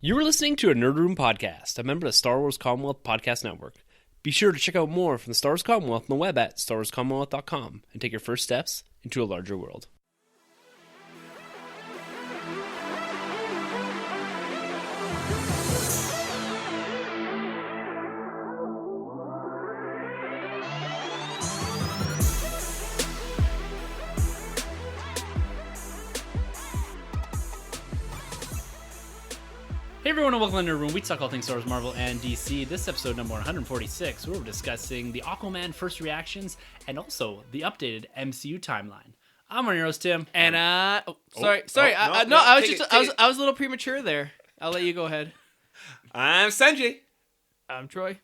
You were listening to a Nerd Room podcast, a member of the Star Wars Commonwealth Podcast Network. Be sure to check out more from the Star Wars Commonwealth on the web at starwarscommonwealth.com and take your first steps into a larger world. Hey everyone, and welcome to the Nerd Room. We talk all things Star Wars, Marvel, and DC. This is episode number 146, where we're discussing the Aquaman first reactions and also the updated MCU timeline. I'm on your host, Tim. And I was a little premature there. I'll let you go ahead. I'm Sunjay. I'm Troy.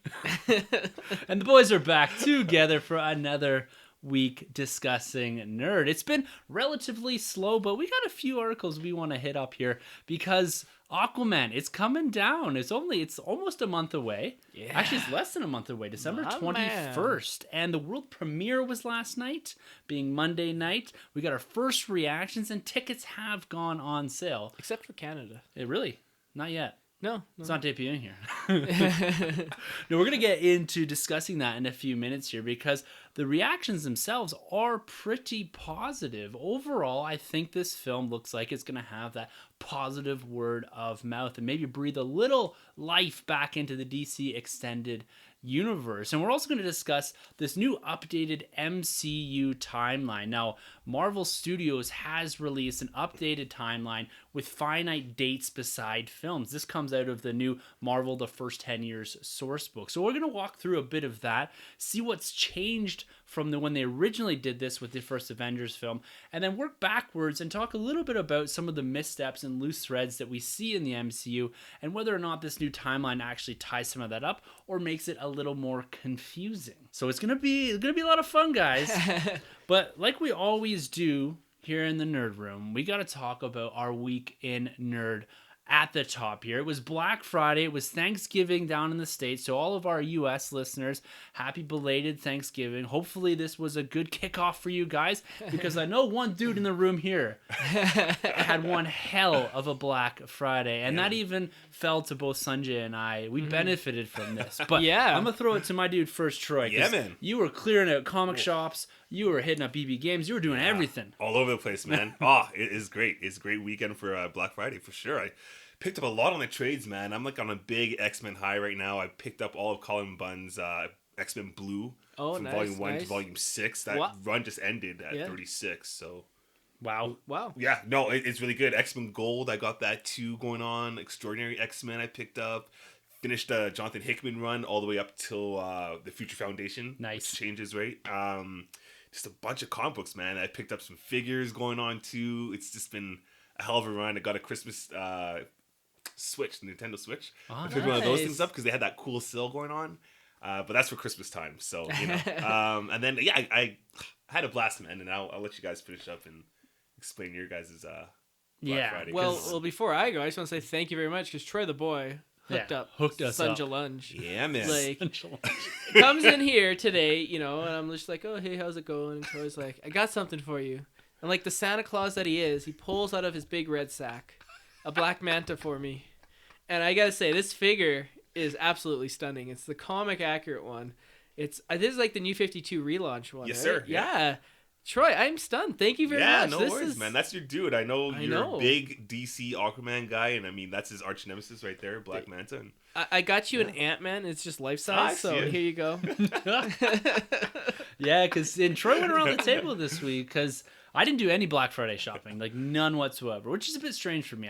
And the boys are back together for another week discussing Nerd. It's been relatively slow, but we got a few articles we want to hit up here because Aquaman, it's coming down. It's almost a month away. Yeah. Actually, it's less than a month away, December 21st. And the world premiere was last night, being Monday night. We got our first reactions, and tickets have gone on sale. Except for Canada. Really? Not yet. No. It's not debuting here. No, we're going to get into discussing that in a few minutes here because the reactions themselves are pretty positive. Overall, I think this film looks like it's going to have that positive word of mouth and maybe breathe a little life back into the DC extended universe. And we're also going to discuss this new updated MCU timeline. Now, Marvel Studios has released an updated timeline with finite dates beside films. This comes out of the new Marvel The First 10 Years source book. So we're going to walk through a bit of that, see what's changed from when they originally did this with the first Avengers film, and then work backwards and talk a little bit about some of the missteps and loose threads that we see in the MCU and whether or not this new timeline actually ties some of that up or makes it a little more confusing. So it's gonna be a lot of fun, guys. But like we always do here in the Nerd Room, we got to talk about our week in nerd. At the top here, it was Black Friday. It was Thanksgiving down in the States. So all of our U.S. listeners, happy belated Thanksgiving. Hopefully this was a good kickoff for you guys because I know one dude in the room here had one hell of a Black Friday. And that even fell to both Sunjay and I. We benefited from this. But I'm going to throw it to my dude first, Troy. Yeah, man. You were clearing out comic shops. You were hitting up BB Games. You were doing everything. All over the place, man. It is great. It's a great weekend for Black Friday, for sure. I picked up a lot on the trades, man. I'm like on a big X-Men high right now. I picked up all of Colin Bunn's X-Men Blue from Volume 1 to Volume 6. That run just ended at 36, so... Wow. Yeah, no, it's really good. X-Men Gold, I got that too going on. Extraordinary X-Men I picked up. Finished the Jonathan Hickman run all the way up till the Future Foundation. Nice. Which changes, right? Just a bunch of comic books, man. I picked up some figures going on too. It's just been a hell of a run. I got a Christmas Switch, Nintendo Switch. I picked one of those things up because they had that cool sale going on. But that's for Christmas time, so you know. And then I had a blast, man, and I'll let you guys finish up and explain your guys' Black Friday. Well, before I go, I just want to say thank you very much because Troy the boy hooked us up. Lunch. Yeah, man. Like, comes in here today, you know, and I'm just like, oh, hey, how's it going? And Troy's like, I got something for you. And like the Santa Claus that he is, he pulls out of his big red sack a Black Manta for me. And I gotta say, this figure is absolutely stunning. It's the comic accurate one. This is like the New 52 relaunch one. Yes, right? sir. Yeah. Troy, I'm stunned. Thank you very much. Yeah, no worries, man. That's your dude. I know you're a big DC Aquaman guy, and I mean, that's his arch nemesis right there, Black Manta. And... I got you an Ant-Man. It's just life size, so here you go. Yeah, because Troy went around the table this week because I didn't do any Black Friday shopping, like none whatsoever, which is a bit strange for me.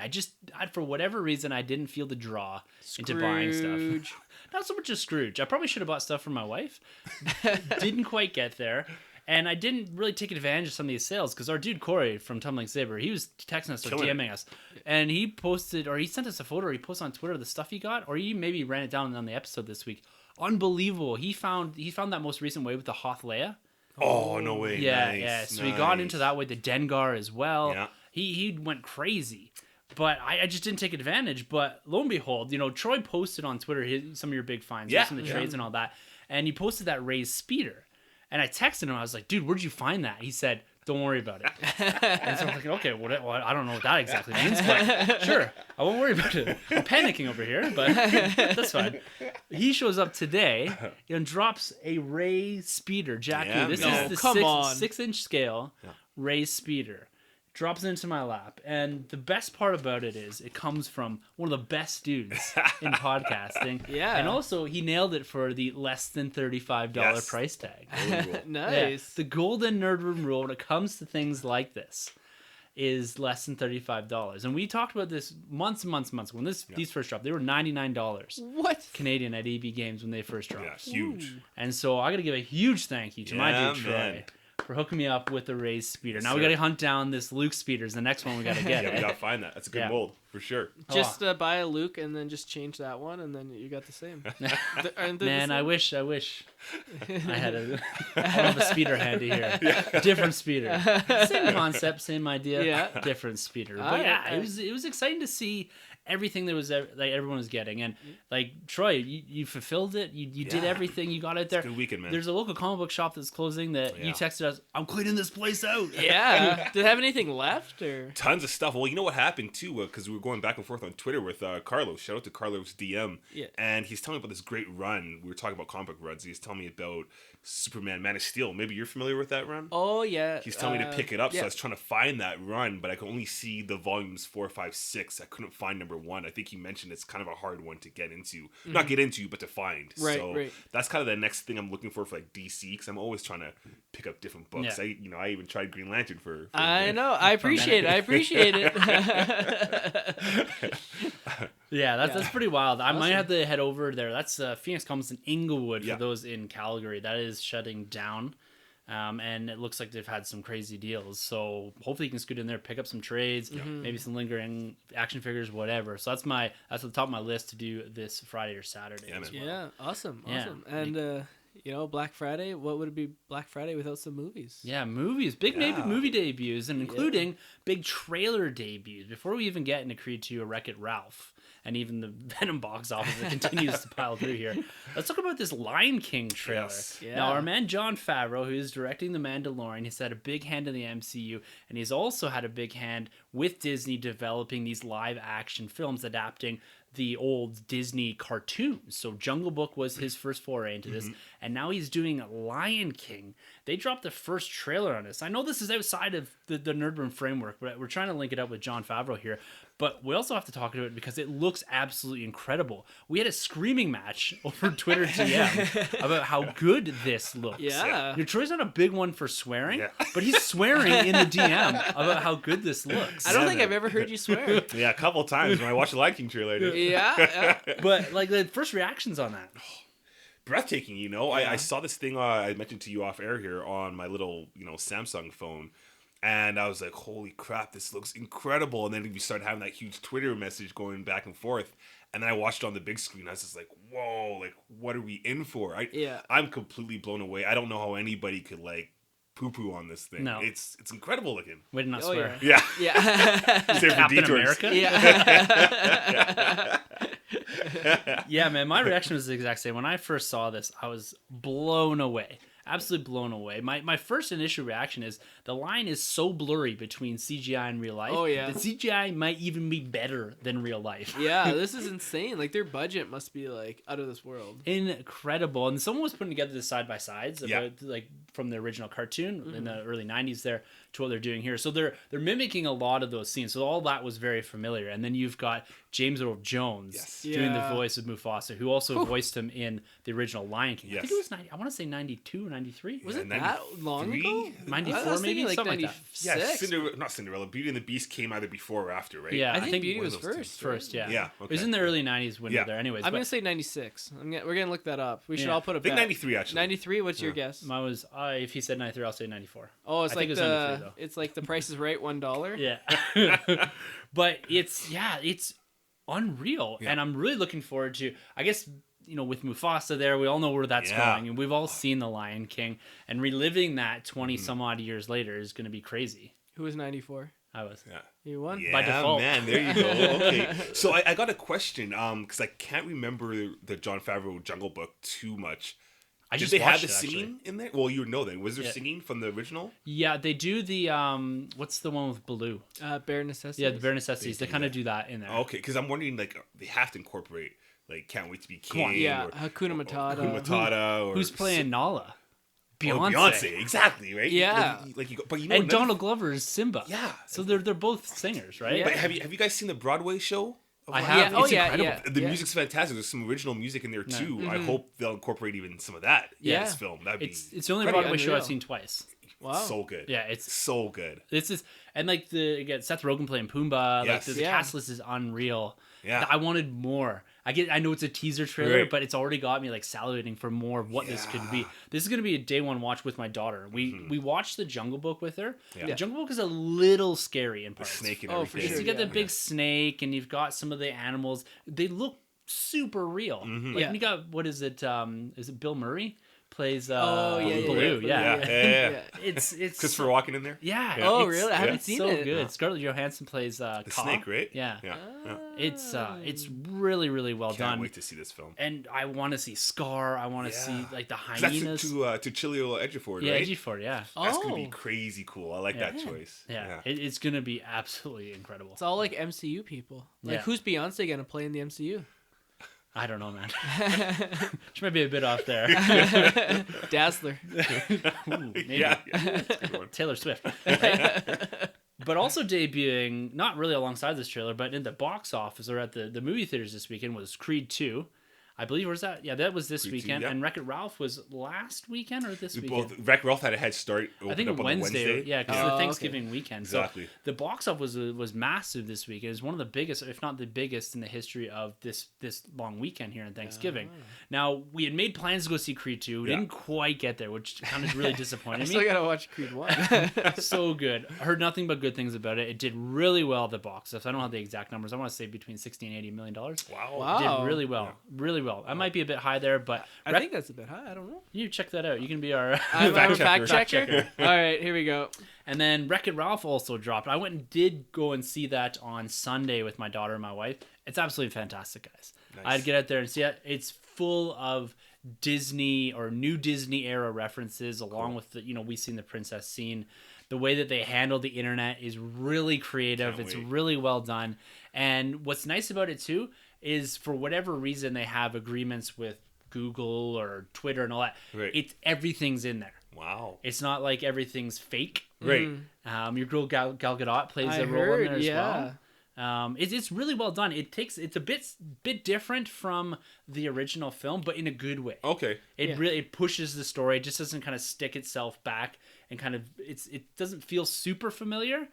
For whatever reason, I didn't feel the draw into buying stuff. Not so much as Scrooge. I probably should have bought stuff for my wife. Didn't quite get there. And I didn't really take advantage of some of these sales because our dude Corey from Tumbling Saber, he was texting us or DMing us, and he posted or he sent us a photo or he posted on Twitter the stuff he got, or he maybe ran it down on the episode this week. Unbelievable! He found that most recent wave with the Hoth Leia. Oh no way! Yeah, nice, yeah. So nice. he got into that with the Dengar as well. Yeah. He went crazy. But I just didn't take advantage. But lo and behold, Troy posted on Twitter some of your big finds, some of the trades and all that. And he posted that Ray's speeder. And I texted him. I was like, dude, where'd you find that? He said, Don't worry about it. And so I'm thinking, okay, well, I don't know what that exactly means, but sure, I won't worry about it. I'm panicking over here, but that's fine. He shows up today and drops a Ray speeder. Jackie, this is the 6-inch scale Ray speeder. Drops it into my lap, and the best part about it is it comes from one of the best dudes in podcasting. Yeah, and also he nailed it for the less than $35 price tag. Nice. The golden nerd room rule when it comes to things like this is less than $35, and we talked about this months and months when these first dropped. They were $99. What Canadian at EB Games when they first dropped? Yeah, huge. And so I got to give a huge thank you to my dude Troy for hooking me up with the Ray speeder. Now we got to hunt down this Luke speeder. Is the next one we got to get. Yeah, we got to find that. That's a good mold for sure. Just buy a Luke and then just change that one, and then you got the same. Man, I wish I had I don't have a speeder handy here. Different speeder. Same concept, same idea. Yeah. Different speeder. But it was exciting to see everything that was like everyone was getting, and like Troy, you fulfilled it. You did everything. You got it there. It's a good weekend, man. There's a local comic book shop that's closing that you texted us. I'm cleaning this place out. Yeah. Did it have anything left or? Tons of stuff. Well, you know what happened too, because we were going back and forth on Twitter with Carlos. Shout out to Carlos DM. Yeah. And he's telling me about this great run. We were talking about comic book runs. He's telling me about Superman, Man of Steel. Maybe you're familiar with that run. Oh yeah. He's telling me to pick it up. So I was trying to find that run, but I could only see the volumes 4, 5, 6. I couldn't find number 1. I think he mentioned it's kind of a hard one to get into. Not get into, but to find. Right, so that's kind of the next thing I'm looking for like DC, because I'm always trying to pick up different books. I even tried Green Lantern for I know. I appreciate it. That's pretty wild. I might have to head over there. That's Phoenix Comics in Inglewood for those in Calgary. That is shutting down. And it looks like they've had some crazy deals. So hopefully you can scoot in there, pick up some trades, maybe some lingering action figures, whatever. So that's at the top of my list to do this Friday or Saturday. Yeah, awesome. And Black Friday. What would it be Black Friday without some movies? Yeah, movies, big movie debuts, and including big trailer debuts. Before we even get into Creed 2 or Wreck-It Ralph, and even the Venom box office that continues to pile through here, let's talk about this Lion King trailer. Yes. Yeah. Now, our man Jon Favreau, who's directing The Mandalorian, he's had a big hand in the MCU, and he's also had a big hand with Disney developing these live-action films adapting the old Disney cartoons. So Jungle Book was his first foray into this, and now he's doing Lion King. They dropped the first trailer on this. I know this is outside of the Nerd Room framework, but we're trying to link it up with Jon Favreau here. But we also have to talk about it because it looks absolutely incredible. We had a screaming match over Twitter DM about how good this looks. Yeah. Troy's not a big one for swearing, but he's swearing in the DM about how good this looks. I don't think I've ever heard you swear. Yeah, a couple of times when I watched the Lion King trailer. I did. Yeah. But like the first reactions on that. Breathtaking, I saw this thing I mentioned to you off air here on my little Samsung phone, and I was like, holy crap, this looks incredible. And then we started having that huge Twitter message going back and forth, and then I watched it on the big screen. I was just like, whoa, like what are we in for? I'm completely blown away. I don't know how anybody could like poo-poo on this thing. No. It's incredible looking. Way to not swear. Yeah. Captain America. Yeah. Yeah, man, my reaction was the exact same. When I first saw this, I was blown away. Absolutely blown away. My first initial reaction is the line is so blurry between CGI and real life. Oh, yeah. that CGI might even be better than real life. Yeah, this is insane. Like their budget must be like out of this world. Incredible. And someone was putting together the side by sides about like from the original cartoon in the early 90s there to what they're doing here. So they're mimicking a lot of those scenes. So all that was very familiar. And then you've got James Earl Jones doing the voice of Mufasa, who also voiced him in the original Lion King. Yes. I think it was 90. I want to say 92 or 93. Was it that long ago? 94 maybe? Like something 96. Yeah, not Cinderella. Beauty and the Beast came either before or after, right? Yeah, I think Beauty one was of those two. first. Yeah. Yeah, It was in the early 90s window there anyways. I'm going to say 96. We're going to look that up. We should all put a I think bet. 93 actually. 93, what's your guess? Mine was, if he said 93, I'll say 94. Oh, it's I like think it was 93, though. it's like The Price is Right, $1. Yeah. But it's unreal. Yeah. And I'm really looking forward to, I guess, with Mufasa there, we all know where that's going. And we've all seen The Lion King. And reliving that 20 some odd years later is going to be crazy. Who was 94? I was. Yeah. You won? Yeah, by default. Man, there you go. Okay. So I got a question, because I can't remember the Jon Favreau Jungle Book too much. I Did just they have watched the it, actually. singing in there? Well, you would know then. Was there Yeah. singing from the original? Yeah, they do the what's the one with Baloo? Bare Necessities. Yeah, the bare necessities. They They do kind of that. do that in there. Okay, because I'm wondering, like, they have to incorporate, like, Can't Wait to Be King. on. Yeah, or, Hakuna Matata. Hakuna Matata. Or Who's playing Nala? Beyonce. Beyonce. Exactly, right? Yeah. Like you go, but you know And another- Donald Glover is Simba. Yeah. So they're both singers, right? Yeah. But have you guys seen the Broadway show? of I Lion have. King? It's incredible. Yeah. The music's fantastic. There's some original music in there too. I hope they'll incorporate even some of that in Yeah. this film. That'd be It's the only incredible. Broadway show Unreal. I've seen twice. Wow. So good. Yeah, it's So good. this is and like again Seth Rogen playing Pumbaa. Yes. Like the Yeah. cast list is unreal. Yeah. I wanted more. I know it's a teaser trailer, Right. but it's already got me like salivating for more of what this could be. Yeah. This is gonna be a day one watch with my daughter. We watched the Jungle Book with her. Yeah. The Jungle Book is a little scary in The parts. snake and Oh, for everything. sure, You got the yeah. big snake, and you've got some of the animals. They look super real. Like Yeah. you got what is it? Is it Bill Murray plays? Oh, yeah, yeah, Baloo. yeah. Yeah. Yeah. It's Christopher Walken in there. Yeah. Oh, it's- really? I haven't it's seen so it. good. Yeah. Scarlett Johansson plays The Ka. snake, right? Yeah. Yeah. yeah. It's really really well Can't done. wait to see this film. And I want to see Scar. I want to see like the 'Cause that's hyenas. to Chilio Ejiofor, Yeah, right? Ejiofor, yeah. That's gonna be Oh. crazy cool. I like that choice. Yeah, it's gonna be absolutely incredible. It's all like MCU people. Like, Yeah. who's Beyonce gonna play in the MCU? I don't know, man. She might be a bit off there. Dazzler. Ooh, maybe. Yeah, that's a good one. Taylor Swift. Right? But also debuting, not really alongside this trailer, but in the box office or at the movie theaters this weekend was Creed 2. I believe, where's that? Yeah, that was this Creed 2, weekend. yeah. And Wreck-It Ralph was last weekend or this weekend? Both Wreck Ralph had a head start. I think opened up on the Wednesday. Yeah, because Oh, the okay. Thanksgiving weekend. Exactly. So the box office was massive this week. It was one of the biggest, if not the biggest, in the history of this long weekend here in Thanksgiving. Now we had made plans to go see Creed 2. We Yeah. didn't quite get there, which kind of really I disappointed still me. gotta watch Creed 1. So good. I heard nothing but good things about it. It did really well at the box office. I don't have the exact numbers. I want to say between $60 and $80 million. Wow. Wow. Did really well. Really well. I might be a bit high there, but I think that's a bit high. I don't know. you check that out. You can be our I'm a fact Fact checker. All right, here we go. And then Wreck-It Ralph also dropped. I went and did go and see that on Sunday with my daughter and my wife. It's absolutely fantastic, guys. Nice. I'd get out there and see it. It's full of Disney or new Disney era references, along with the, we've seen the princess scene. The way that they handle the internet is really creative. Can't It's wait. really well done. And what's nice about it too is for whatever reason they have agreements with Google or Twitter and all that. Right. Everything's in there. Wow. It's not like everything's fake. Right. Your girl Gal Gadot plays I a role in heard, there as yeah. well. It's really well done. It's a bit different from the original film, but in a good way. Okay. It pushes the story. It just doesn't kind of stick itself back and kind of it doesn't feel super familiar,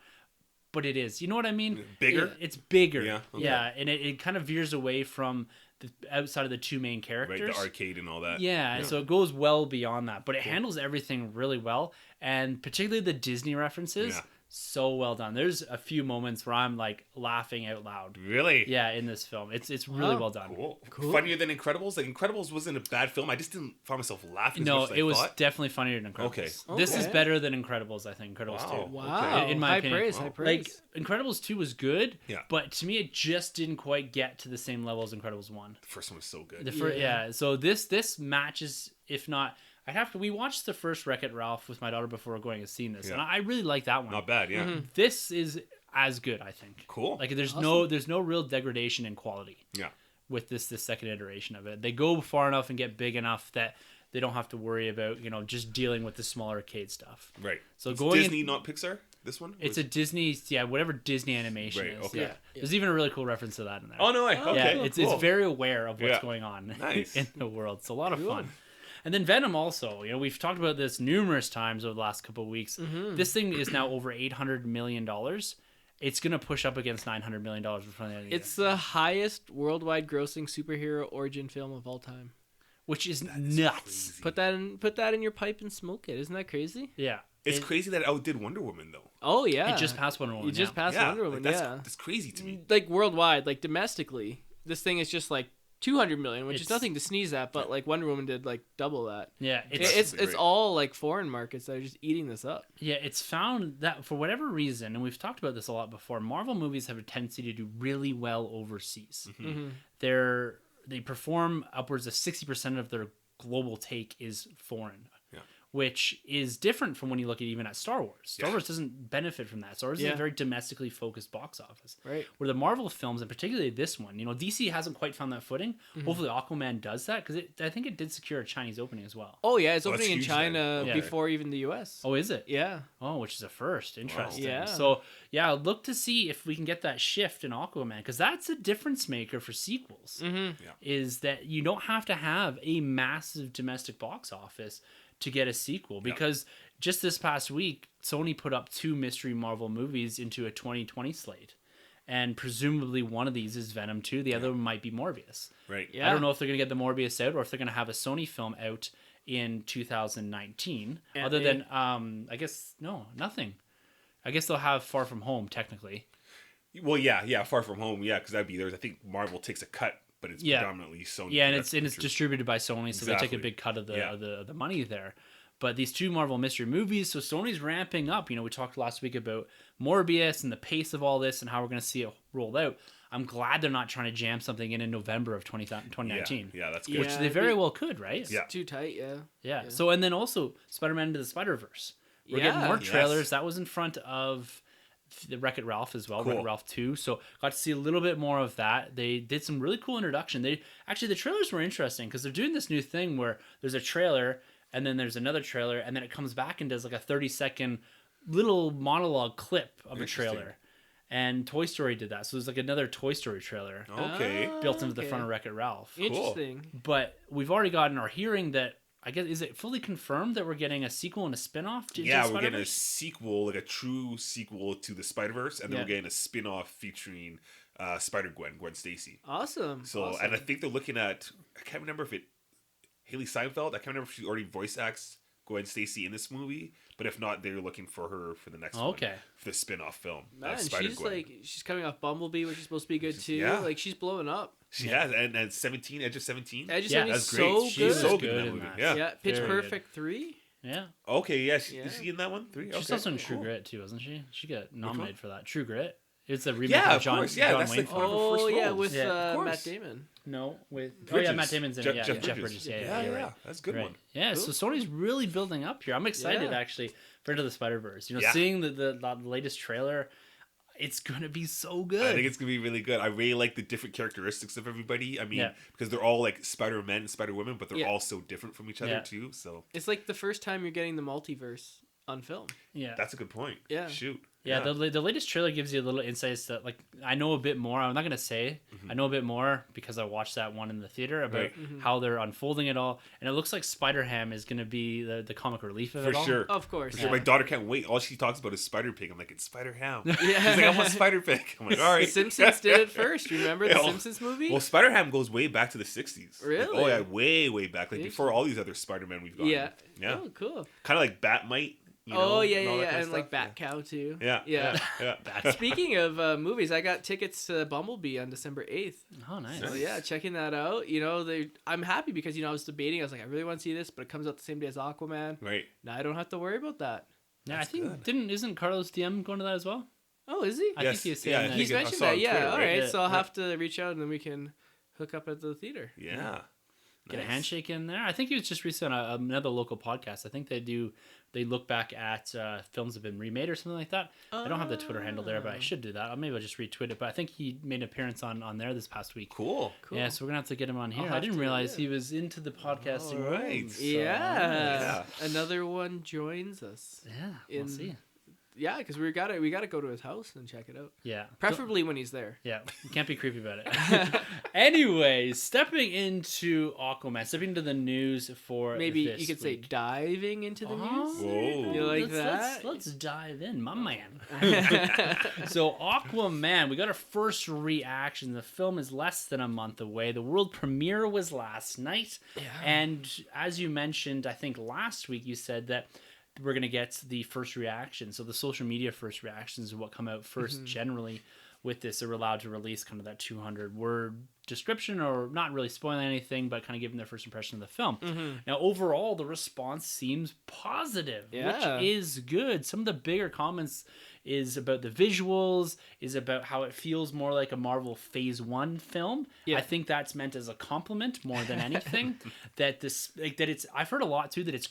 but it is. You know what I mean? Bigger? It's bigger. Yeah, okay. Yeah, and it kind of veers away from the outside of the two main characters. Right. The arcade and all that. Yeah, so it goes well beyond that, but it handles everything really well, and particularly the Disney references, Yeah. so well done. There's a few moments where I'm like laughing out loud. Really? Yeah, in this film, it's really Wow. well done. Cool. Funnier than Incredibles? Like, Incredibles wasn't a bad film. I just didn't find myself laughing as No, much as it I was thought. definitely funnier than Incredibles. Okay. This is Okay. better than Incredibles, I think. Incredibles Wow. 2. Wow. In my high opinion. praise, Wow. high Like praise. Incredibles 2 was good, Yeah. but to me it just didn't quite get to the same level as Incredibles 1. The first one was so good. The first, Yeah. yeah. So this matches, if not, we watched the first Wreck-It Ralph with my daughter before going and seeing this, Yeah. and I really like that one. Not bad, yeah. This is as good, I think. Cool. Like there's Awesome. no real degradation in quality Yeah. with this second iteration of it. They go far enough and get big enough that they don't have to worry about just dealing with the small arcade stuff. Right. So It's going in- Disney, not Pixar? This one? It's a Disney, whatever Disney animation Right, is. okay. Yeah. There's even a really cool reference to that in there. Oh, no way. Oh, Okay. Yeah, cool, it's cool. very aware of what's Yeah. going on Nice. in the world. It's a lot of Cool. fun. And then Venom also, we've talked about this numerous times over the last couple of weeks. This thing is now over $800 million. It's going to push up against $900 million before the end of the year, It's the highest worldwide grossing superhero origin film of all time. which is nuts. Crazy. Put that in your pipe and smoke it. Isn't that crazy? Yeah. It's crazy that it outdid Wonder Woman, though. Oh yeah. It just passed Wonder Woman. You just passed Yeah. Wonder Like, Woman. that's, Yeah. that's crazy to me. Like worldwide, like domestically, this thing is just like 200 million, which is It's- nothing to sneeze at. But like Wonder Woman did like double that. Yeah, It's great. all like foreign markets that are just eating this up. Yeah, it's found that for whatever reason, and we've talked about this a lot before, Marvel movies have a tendency to do really well overseas. Mm-hmm. They perform upwards of 60% of their global take is foreign. Yeah. Which is different from when you look at even at Star Wars. Star Wars doesn't benefit from that. Star Wars is a very domestically focused box office. Right. Where the Marvel films, and particularly this one, DC hasn't quite found that footing. Hopefully Aquaman does that, because I think it did secure a Chinese opening as well. Oh, yeah. It's Well, opening in that's huge China then. before even the U.S. Oh, is it? Yeah. Oh, which is a first. Interesting. Yeah. So, yeah, look to see if we can get that shift in Aquaman, because that's a difference maker for sequels. Is that you don't have to have a massive domestic box office to get a sequel, because just this past week Sony put up 2 mystery Marvel movies into a 2020 slate, and presumably one of these is Venom 2, the other one might be Morbius. Right. Yeah. I don't know if they're going to get the Morbius out or if they're going to have a Sony film out in 2019. Other than I guess nothing. I guess they'll have Far From Home technically. Well, yeah, Far From Home, yeah, because that'd be theirs. I think Marvel takes a cut, but it's predominantly Sony. Yeah, and it's distributed by Sony, so they take a big cut of the Yeah. the money there. But these 2 Marvel mystery movies, so Sony's ramping up. We talked last week about Morbius and the pace of all this and how we're going to see it rolled out. I'm glad they're not trying to jam something in November of 2019. Yeah, that's good. Which they very well could, right? Yeah. Too tight, yeah. Yeah. So, and then also Spider-Man Into the Spider-Verse. We're getting more trailers. That was in front of the Wreck-It Ralph as well, Cool. Wreck-It Ralph 2. So got to see a little bit more of that. They did some really cool introduction. The trailers were interesting because they're doing this new thing where there's a trailer and then there's another trailer and then it comes back and does like a 30-second little monologue clip of a trailer. And Toy Story did that. So there's like another Toy Story trailer Okay. built into the front of Wreck-It Ralph. Interesting. But we've already gotten our hearing that, I guess, is it fully confirmed that we're getting a sequel and a spin-off to Yeah, we're Spider-Verse? getting a sequel, like a true sequel to the Spider-Verse, and then we're getting a spin-off featuring Gwen Stacy. Awesome. So, awesome. and I think they're looking at, I can't remember if Haley Seinfeld, I can't remember if she already voice acts Gwen Stacy in this movie, but if not, they're looking for her for the next one. For the spin-off film. Man, Spider-Gwen. she's coming off Bumblebee, which is supposed to be good too. Yeah. Like, she's blowing up. She has, and 17, Edge of 17. Edge of 17 that's is great. so She's good. so good in Good that in movie. that. Yeah. Pitch Very Perfect 3. Yeah. Okay, yeah, is she in that one? 3? She's Okay. also in True Cool. Grit too, wasn't she? She got nominated for that. True Grit. It's a remake Yeah, of of John, course. Yeah, John that's Wayne like film. one of her first roles. with Of course. Matt Damon. No, with Bridges. Matt Damon's in it. Jeff Jeff Bridges. Bridges. Yeah, you're right. That's a good Right. one. Yeah, Cool. so Sony's really building up here. I'm excited Yeah. actually for Into the Spider-Verse. Yeah. Seeing the latest trailer, it's gonna be so good. I think it's gonna be really good. I really like the different characteristics of everybody. I mean, Yeah. because they're all like Spider-Men and Spider-Women, but they're Yeah. all so different from each other Yeah. too. So It's like the first time you're getting the multiverse on film. yeah. that's a good point. Yeah. Shoot. Yeah, the latest trailer gives you a little insights that, like, I know a bit more. I'm not going to say I know a bit more because I watched that one in the theater about Right. how they're unfolding it all. And it looks like Spider-Ham is going to be the comic relief of For it all. sure. Of course. For sure. My daughter can't wait. All she talks about is Spider-Pig. I'm like, it's Spider-Ham. Yeah. She's like, I want Spider-Pig. I'm like, all right. The Simpsons did it first. Remember the Yeah. Simpsons movie? Well, Spider-Ham goes way back to the 60s. Like, Really? oh, yeah, way, way back. Like, before all these other Spider-Men we've gotten. Yeah. Yeah. Oh, cool. Kind of like Batmite. You know, Oh, yeah, and all that yeah. kind of And like stuff. Bat Cow, too. Yeah. Yeah. Yeah. Speaking of movies, I got tickets to Bumblebee on December 8th. Oh, nice. So yeah, checking that out. I'm happy because I was debating. I was like, I really want to see this, but it comes out the same day as Aquaman. Right. Now I don't have to worry about that. Yeah, That's I think good. isn't Carlos DM going to that as well? Oh, is he? I Yes. think he's Yeah, saying I that. He's think I mentioned saw on that. Yeah. Twitter, All right? right. Yeah. So I'll have to reach out and then we can hook up at the theater. Yeah. Get a Nice. handshake in there. I think he was just recently on another local podcast. I think they look back at films that have been remade or something like that. I don't have the Twitter handle there, but I should do that. Maybe I'll just retweet it. But I think he made an appearance on there this past week. Cool. Cool. Yeah, so we're gonna have to get him on here. I'll I have didn't to, realize yeah. he was into the podcasting. All right. world, so- Yeah. Another one joins us. Yeah, In- we'll see. Yeah, because we gotta go to his house and check it out. Yeah. Preferably when he's there. Yeah, you can't be creepy about it. Anyway, stepping into Aquaman, stepping into the news for Maybe this you could say week. diving into the news. Whoa. You like let's, that? Let's dive in, my man. So Aquaman, we got our first reaction. The film is less than a month away. The world premiere was last night. And as you mentioned, I think last week you said that we're going to get the first reaction. So the social media first reactions are what come out 1st generally with this. They're allowed to release kind of that 200-word description or not really spoiling anything, but kind of giving their first impression of the film. Now, overall, the response seems positive, Yeah. which is good. Some of the bigger comments, is about the visuals, is about how it feels more like a Marvel Phase 1 film. Yeah. I think that's meant as a compliment more than anything. That this, like, that it's, I've heard a lot too that it's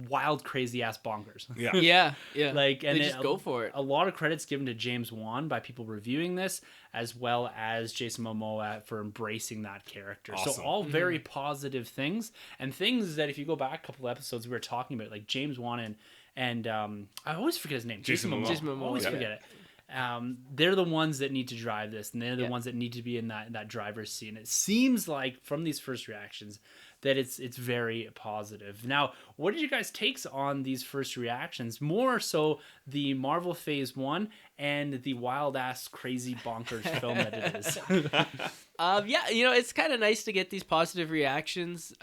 wild, crazy ass bonkers. Yeah. Yeah. Like, and they just go for it. A lot of credits given to James Wan by people reviewing this, as well as Jason Momoa for embracing that character. So Awesome. all very positive things, and things that if you go back a couple of episodes we were talking about, like James Wan and I always forget his name. Jason Momoa. Jason Momoa, Always yeah. forget it. They're the ones that need to drive this, and they're the ones that need to be in that driver's seat. And it seems like from these first reactions that it's very positive. Now, what did you guys takes on these first reactions? More so the Marvel Phase 1 and the wild ass crazy bonkers film that it is. Yeah, it's kind of nice to get these positive reactions.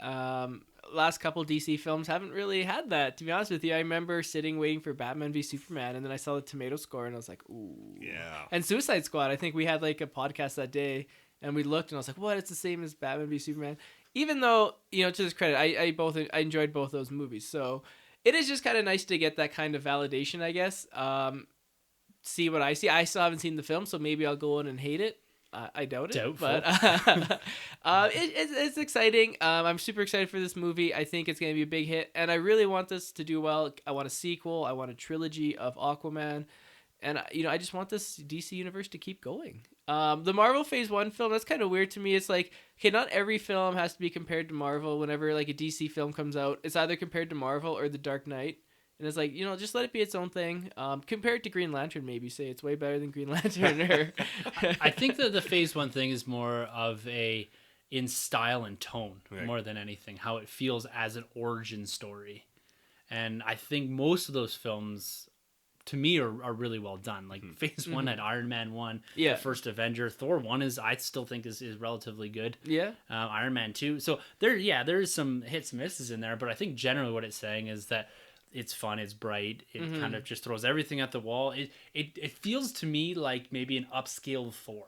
Last couple DC films haven't really had that, to be honest with you. I remember sitting waiting for Batman v Superman, and then I saw the tomato score, and I was like, ooh. Yeah. And Suicide Squad, I think we had like a podcast that day, and we looked, and I was like, what? It's the same as Batman v Superman. Even though, to his credit, I enjoyed both those movies. So it is just kind of nice to get that kind of validation, I guess. See what I see. I still haven't seen the film, so maybe I'll go in and hate it. I doubt it. Doubtful. But it's exciting. I'm super excited for this movie. I think it's going to be a big hit, and I really want this to do well. I want a sequel. I want a trilogy of Aquaman. And, I just want this DC universe to keep going. The Marvel Phase 1 film, that's kind of weird to me. It's like, okay, not every film has to be compared to Marvel. Whenever, like, a DC film comes out, it's either compared to Marvel or The Dark Knight. And it's like, just let it be its own thing. Compare it to Green Lantern, maybe. Say it's way better than Green Lantern. Or I think that the Phase 1 thing is more of in style and tone, right, more than anything. How it feels as an origin story. And I think most of those films, to me, are really well done. Like Phase 1 had Iron Man 1, Yeah. the first Avenger. Thor 1 I still think is relatively good. yeah. Iron Man 2. So there's some hits and misses in there, but I think generally what it's saying is that it's fun, it's bright, it kind of just throws everything at the wall. It feels to me like maybe an upscale Thor.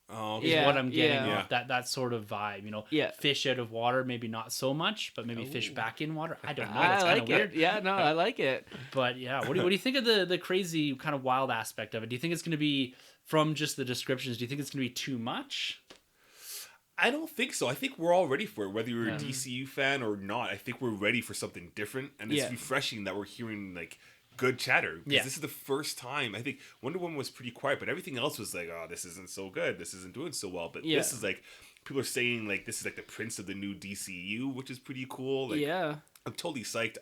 Oh, Is Yeah, what I'm getting yeah. off that sort of vibe. Yeah. Fish out of water, maybe not so much, but maybe fish back in water. I don't know. I That's kind like of weird. it. Yeah, no, I like it. But yeah, what do you think of the crazy kind of wild aspect of it? Do you think it's going to be, from just the descriptions, do you think it's going to be too much? I don't think so. I think we're all ready for it, whether you're a DCU fan or not. I think we're ready for something different, and it's refreshing that we're hearing like good chatter. Because this is the first time. I think Wonder Woman was pretty quiet, but everything else was like, oh, this isn't so good. This isn't doing so well. But this is like, people are saying like this is like the prince of the new DCU, which is pretty cool. Like, yeah. I'm totally psyched.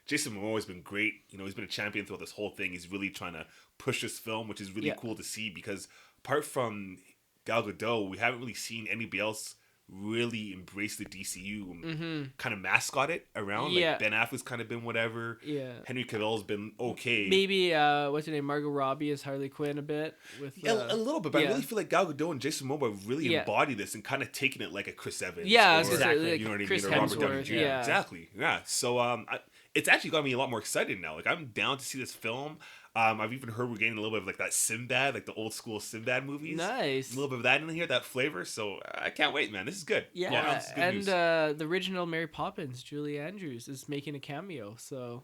Jason Momoa has been great. He's been a champion throughout this whole thing. He's really trying to push this film, which is really cool to see, because apart from Gal Gadot, we haven't really seen anybody else really embrace the DCU and kind of mascot it around. Yeah. Like Ben Affleck's kind of been whatever. Yeah. Henry Cavill's been okay. Maybe what's her name, Margot Robbie as Harley Quinn a bit with A little bit, but I really feel like Gal Gadot and Jason Momoa really Yeah. embody this and kind of taking it like a Chris Evans. Yeah, I was or, gonna say, Exactly. like you know what I Chris mean, or Robert Downey Hemsworth. Jr. Yeah. Exactly. Yeah. So it's actually got me a lot more excited now. Like, I'm down to see this film. I've even heard we're getting a little bit of like that Sinbad, like the old school Sinbad movies. Nice. A little bit of that in here, that flavor. So I can't wait, man. This is good. Yeah, this is good and news. the original Mary Poppins, Julie Andrews, is making a cameo. So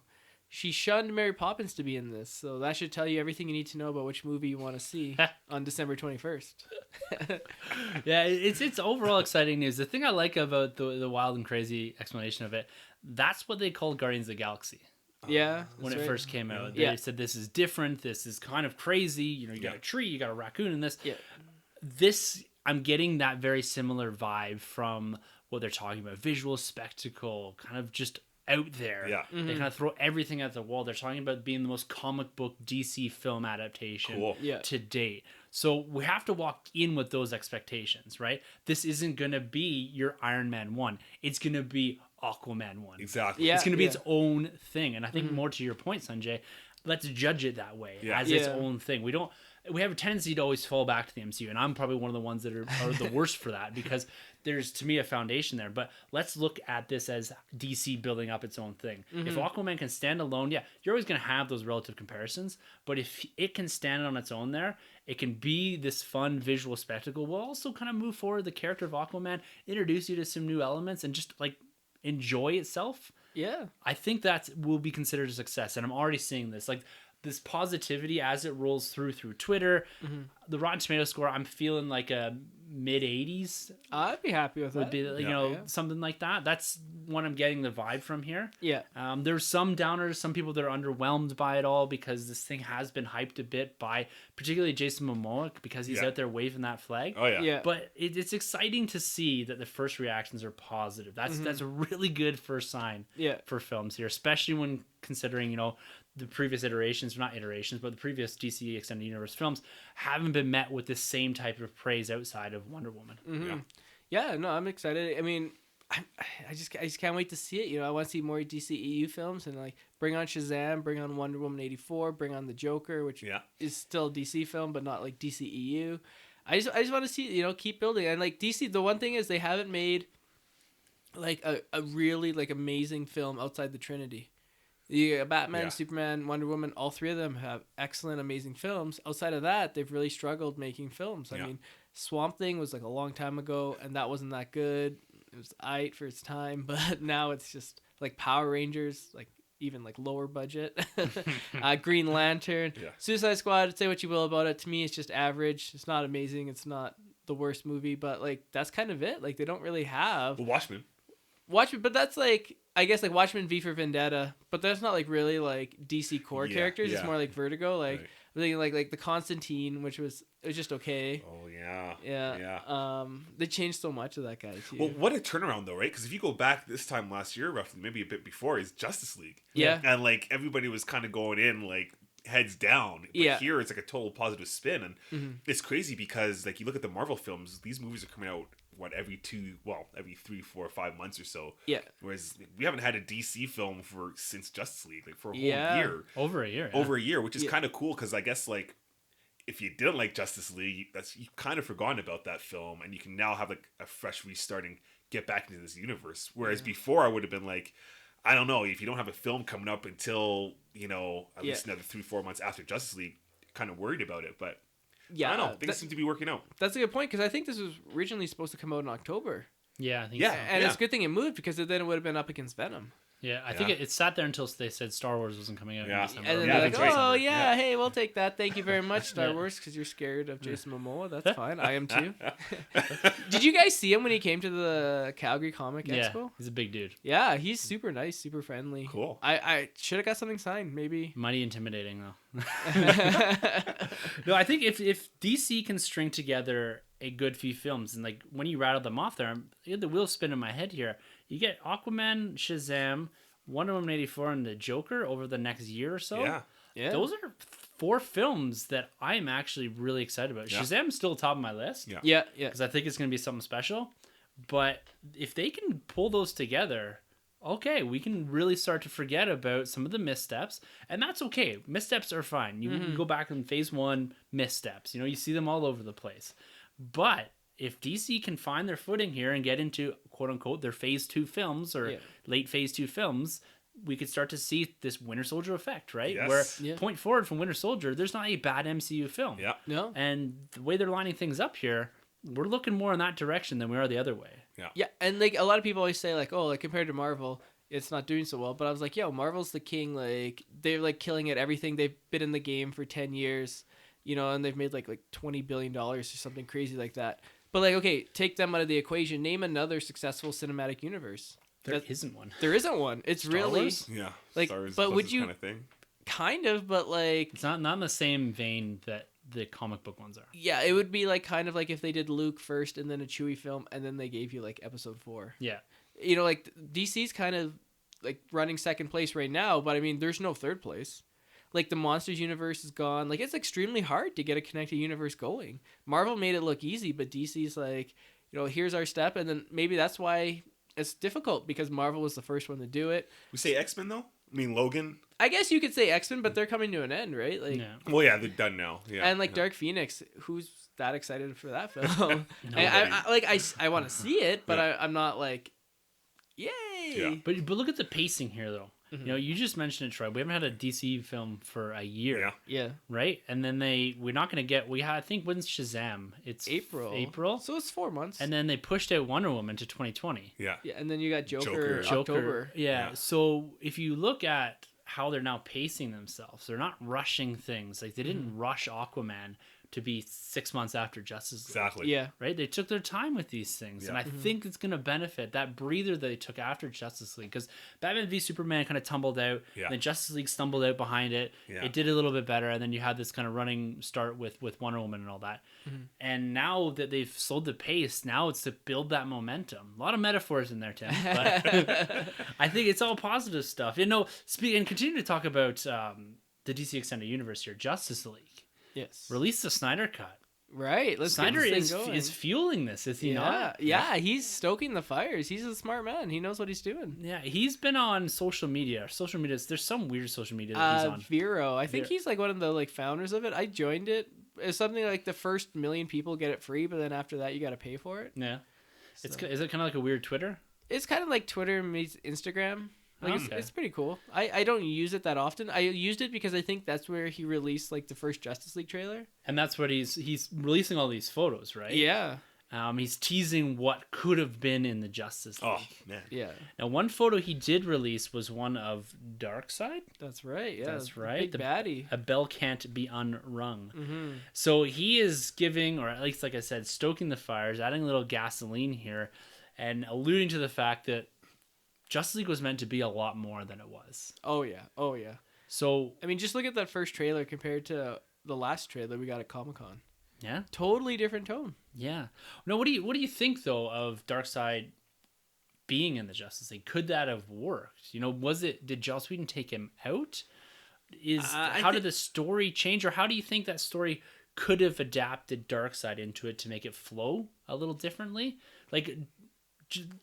she shunned Mary Poppins to be in this. So that should tell you everything you need to know about which movie you want to see on December 21st. Yeah, it's overall exciting news. The thing I like about the wild and crazy explanation of it, that's what they called Guardians of the Galaxy. Yeah, When that's it right. first came out, Yeah. they said this is different. This is kind of crazy. You got a tree, you got a raccoon in this. Yeah. This, I'm getting that very similar vibe from what they're talking about. Visual spectacle, kind of just out there. Yeah. They kind of throw everything at the wall. They're talking about being the most comic book DC film adaptation Cool. Yeah. to date. So we have to walk in with those expectations, right? This isn't going to be your Iron Man 1. It's going to be Aquaman 1. Exactly. Yeah. It's going to be its own thing. And I think more to your point, Sunjay, let's judge it that way, as its Yeah. own thing. We have a tendency to always fall back to the MCU, and I'm probably one of the ones that are the worst for that, because there's, to me, a foundation there. But let's look at this as DC building up its own thing. If Aquaman can stand alone, you're always going to have those relative comparisons. But if it can stand on its own there, it can be this fun visual spectacle. We'll also kind of move forward the character of Aquaman, introduce you to some new elements, and just like enjoy itself. Yeah. I think that will be considered a success, and I'm already seeing this. Like this positivity as it rolls through Twitter. The Rotten Tomato score, I'm feeling like a mid 80s. I'd be happy with Would that. be, you know, something like that. That's what I'm getting the vibe from here. Yeah. There's some downers, some people that are underwhelmed by it all because this thing has been hyped a bit by particularly Jason Momoa because he's out there waving that flag. Oh yeah. Yeah. But it's exciting to see that the first reactions are positive. That's a really good first sign for films here, especially when considering, you know, the previous iterations, not iterations, but the previous DC Extended Universe films haven't been met with the same type of praise outside of Wonder Woman. Yeah, no, I'm excited. I mean, I just can't wait to see it. You know, I want to see more DCEU films and like bring on Shazam, bring on Wonder Woman 84, bring on the Joker, which is still a DC film but not like DCEU. I just want to see, you know, keep building. And like DC, the one thing is they haven't made like a really like amazing film outside the Trinity. You got Batman, Superman, Wonder Woman, all three of them have excellent, amazing films. Outside of that, they've really struggled making films. I mean, Swamp Thing was like a long time ago, and that wasn't that good. It was aight for its time, but now it's just like Power Rangers, like even like lower budget. Green Lantern, Suicide Squad, say what you will about it. To me, it's just average. It's not amazing. It's not the worst movie, but like that's kind of it. Like they don't really have... Well, Watchmen, but that's like... I guess like Watchmen V for Vendetta, but that's not like really like DC core characters. It's more like Vertigo. Like I'm thinking like the Constantine, which was just okay. Oh they changed so much of that guy too. Well, what a turnaround though, right? Because if you go back this time last year, roughly maybe a bit before, is Justice League. And like everybody was kind of going in like heads down. But here it's like a total positive spin, and it's crazy because like you look at the Marvel films, these movies are coming out every 3, 4, 5 months or so. Whereas we haven't had a DC film since Justice League, like for a whole year. Over a year. Over a year, which is kind of cool because I guess like if you didn't like Justice League, you kind of forgotten about that film, and you can now have like a fresh restart and get back into this universe. Whereas before I would have been like, I don't know, if you don't have a film coming up until, you know, at least another 3-4 months after Justice League, kind of worried about it, but I don't know. Things seem to be working out. That's a good point because I think this was originally supposed to come out in October. Yeah, I think so. And it's a good thing it moved because then it would have been up against Venom. Yeah, I think it sat there until they said Star Wars wasn't coming out in December. And then they're like, hey, we'll take that. Thank you very much, Star Wars, because you're scared of Jason Momoa. That's fine. I am too. Did you guys see him when he came to the Calgary Comic Expo? Yeah, he's a big dude. Yeah, he's super nice, super friendly. Cool. I should have got something signed, maybe. Mighty intimidating, though. No, I think if DC can string together a good few films, and like when you rattle them off there, I get the wheels spin in my head here. You get Aquaman, Shazam, Wonder Woman 84, and the Joker over the next year or so. Yeah. Those are 4 films that I'm actually really excited about. Shazam's still top of my list. Yeah. Because I think it's going to be something special. But if they can pull those together, okay, we can really start to forget about some of the missteps. And that's okay. Missteps are fine. You go back in phase 1, missteps. You know, you see them all over the place. But if DC can find their footing here and get into, quote unquote, their phase 2 films or late phase 2 films, we could start to see this Winter Soldier effect, right? Yes. Where point forward from Winter Soldier, there's not a bad MCU film. No. And the way they're lining things up here, we're looking more in that direction than we are the other way. Yeah, and like a lot of people always say like, oh, like compared to Marvel, it's not doing so well. But I was like, yo, Marvel's the king. Like they're like killing it. Everything, they've been in the game for 10 years, you know, and they've made like $20 billion or something crazy like that. But like, okay, take them out of the equation. Name another successful cinematic universe. There isn't one. There isn't one. It's Star really Wars? like, Star Wars but would you kind of thing? Kind of, but like it's not in the same vein that the comic book ones are. Yeah, it would be like kind of like if they did Luke first and then a Chewie film and then they gave you like episode 4. Yeah. You know, like DC's kind of like running second place right now, but I mean, there's no third place. Like the Monsters universe is gone. Like it's extremely hard to get a connected universe going. Marvel made it look easy, but DC's like, you know, here's our step, and then maybe that's why it's difficult because Marvel was the first one to do it. We say X-Men though? I mean Logan? I guess you could say X-Men, but they're coming to an end, right? Like, well, yeah, they're done now. Yeah, and like Dark Phoenix, who's that excited for that film? I want to see it, but I'm not like, yay! Yeah. But look at the pacing here, though. Mm-hmm. You know, you just mentioned it, Troy. We haven't had a DC film for a year. Yeah. Right? And then we're not going to get, I think when's Shazam? It's April. So it's 4 months. And then they pushed out Wonder Woman to 2020. Yeah. Yeah, and then you got Joker. October. Yeah. So if you look at how they're now pacing themselves. They're not rushing things. Like they didn't rush Aquaman to be 6 months after Justice League. Exactly. Yeah. Right? They took their time with these things. Yeah. And I think it's going to benefit that breather that they took after Justice League. Because Batman v Superman kind of tumbled out. Yeah. Then Justice League stumbled out behind it. Yeah. It did a little bit better. And then you had this kind of running start with Wonder Woman and all that. And now that they've slowed the pace, now it's to build that momentum. A lot of metaphors in there, Tim. But I think it's all positive stuff. You know, and continue to talk about the DC Extended Universe here. Justice League. Yes. Release the Snyder Cut. Right. Let's Snyder get this thing going. is fueling this, is he yeah. not? Yeah, he's stoking the fires. He's a smart man. He knows what he's doing. Yeah, he's been on social media. Social media, there's some weird social media that he's on. Vero. I think Vero. he's like one of the like founders of it. I joined it. It's something like the first 1 million people get it free, but then after that you got to pay for it. Yeah. So. Is it kind of like a weird Twitter? It's kind of like Twitter meets Instagram. Like Okay. it's pretty cool. I don't use it that often. I used it because I think that's where he released like the first Justice League trailer. And that's what he's releasing all these photos, right? Yeah. He's teasing what could have been in the Justice League. Oh man. Yeah. Now, one photo he did release was one of Darkseid. That's right. Yeah. That's right. Big baddie. A bell can't be unrung. Mm-hmm. So he is giving, or at least like I said, stoking the fires, adding a little gasoline here, and alluding to the fact that Justice League was meant to be a lot more than it was. Oh yeah. Oh yeah. So I mean, just look at that first trailer compared to the last trailer we got at Comic-Con. yeah, Totally different tone. yeah. No, what do you think though of Darkseid being in the Justice League? Could that have worked? You know, did Joss Whedon take him out? How did the story change, or how do you think that story could have adapted Darkseid into it to make it flow a little differently? Like,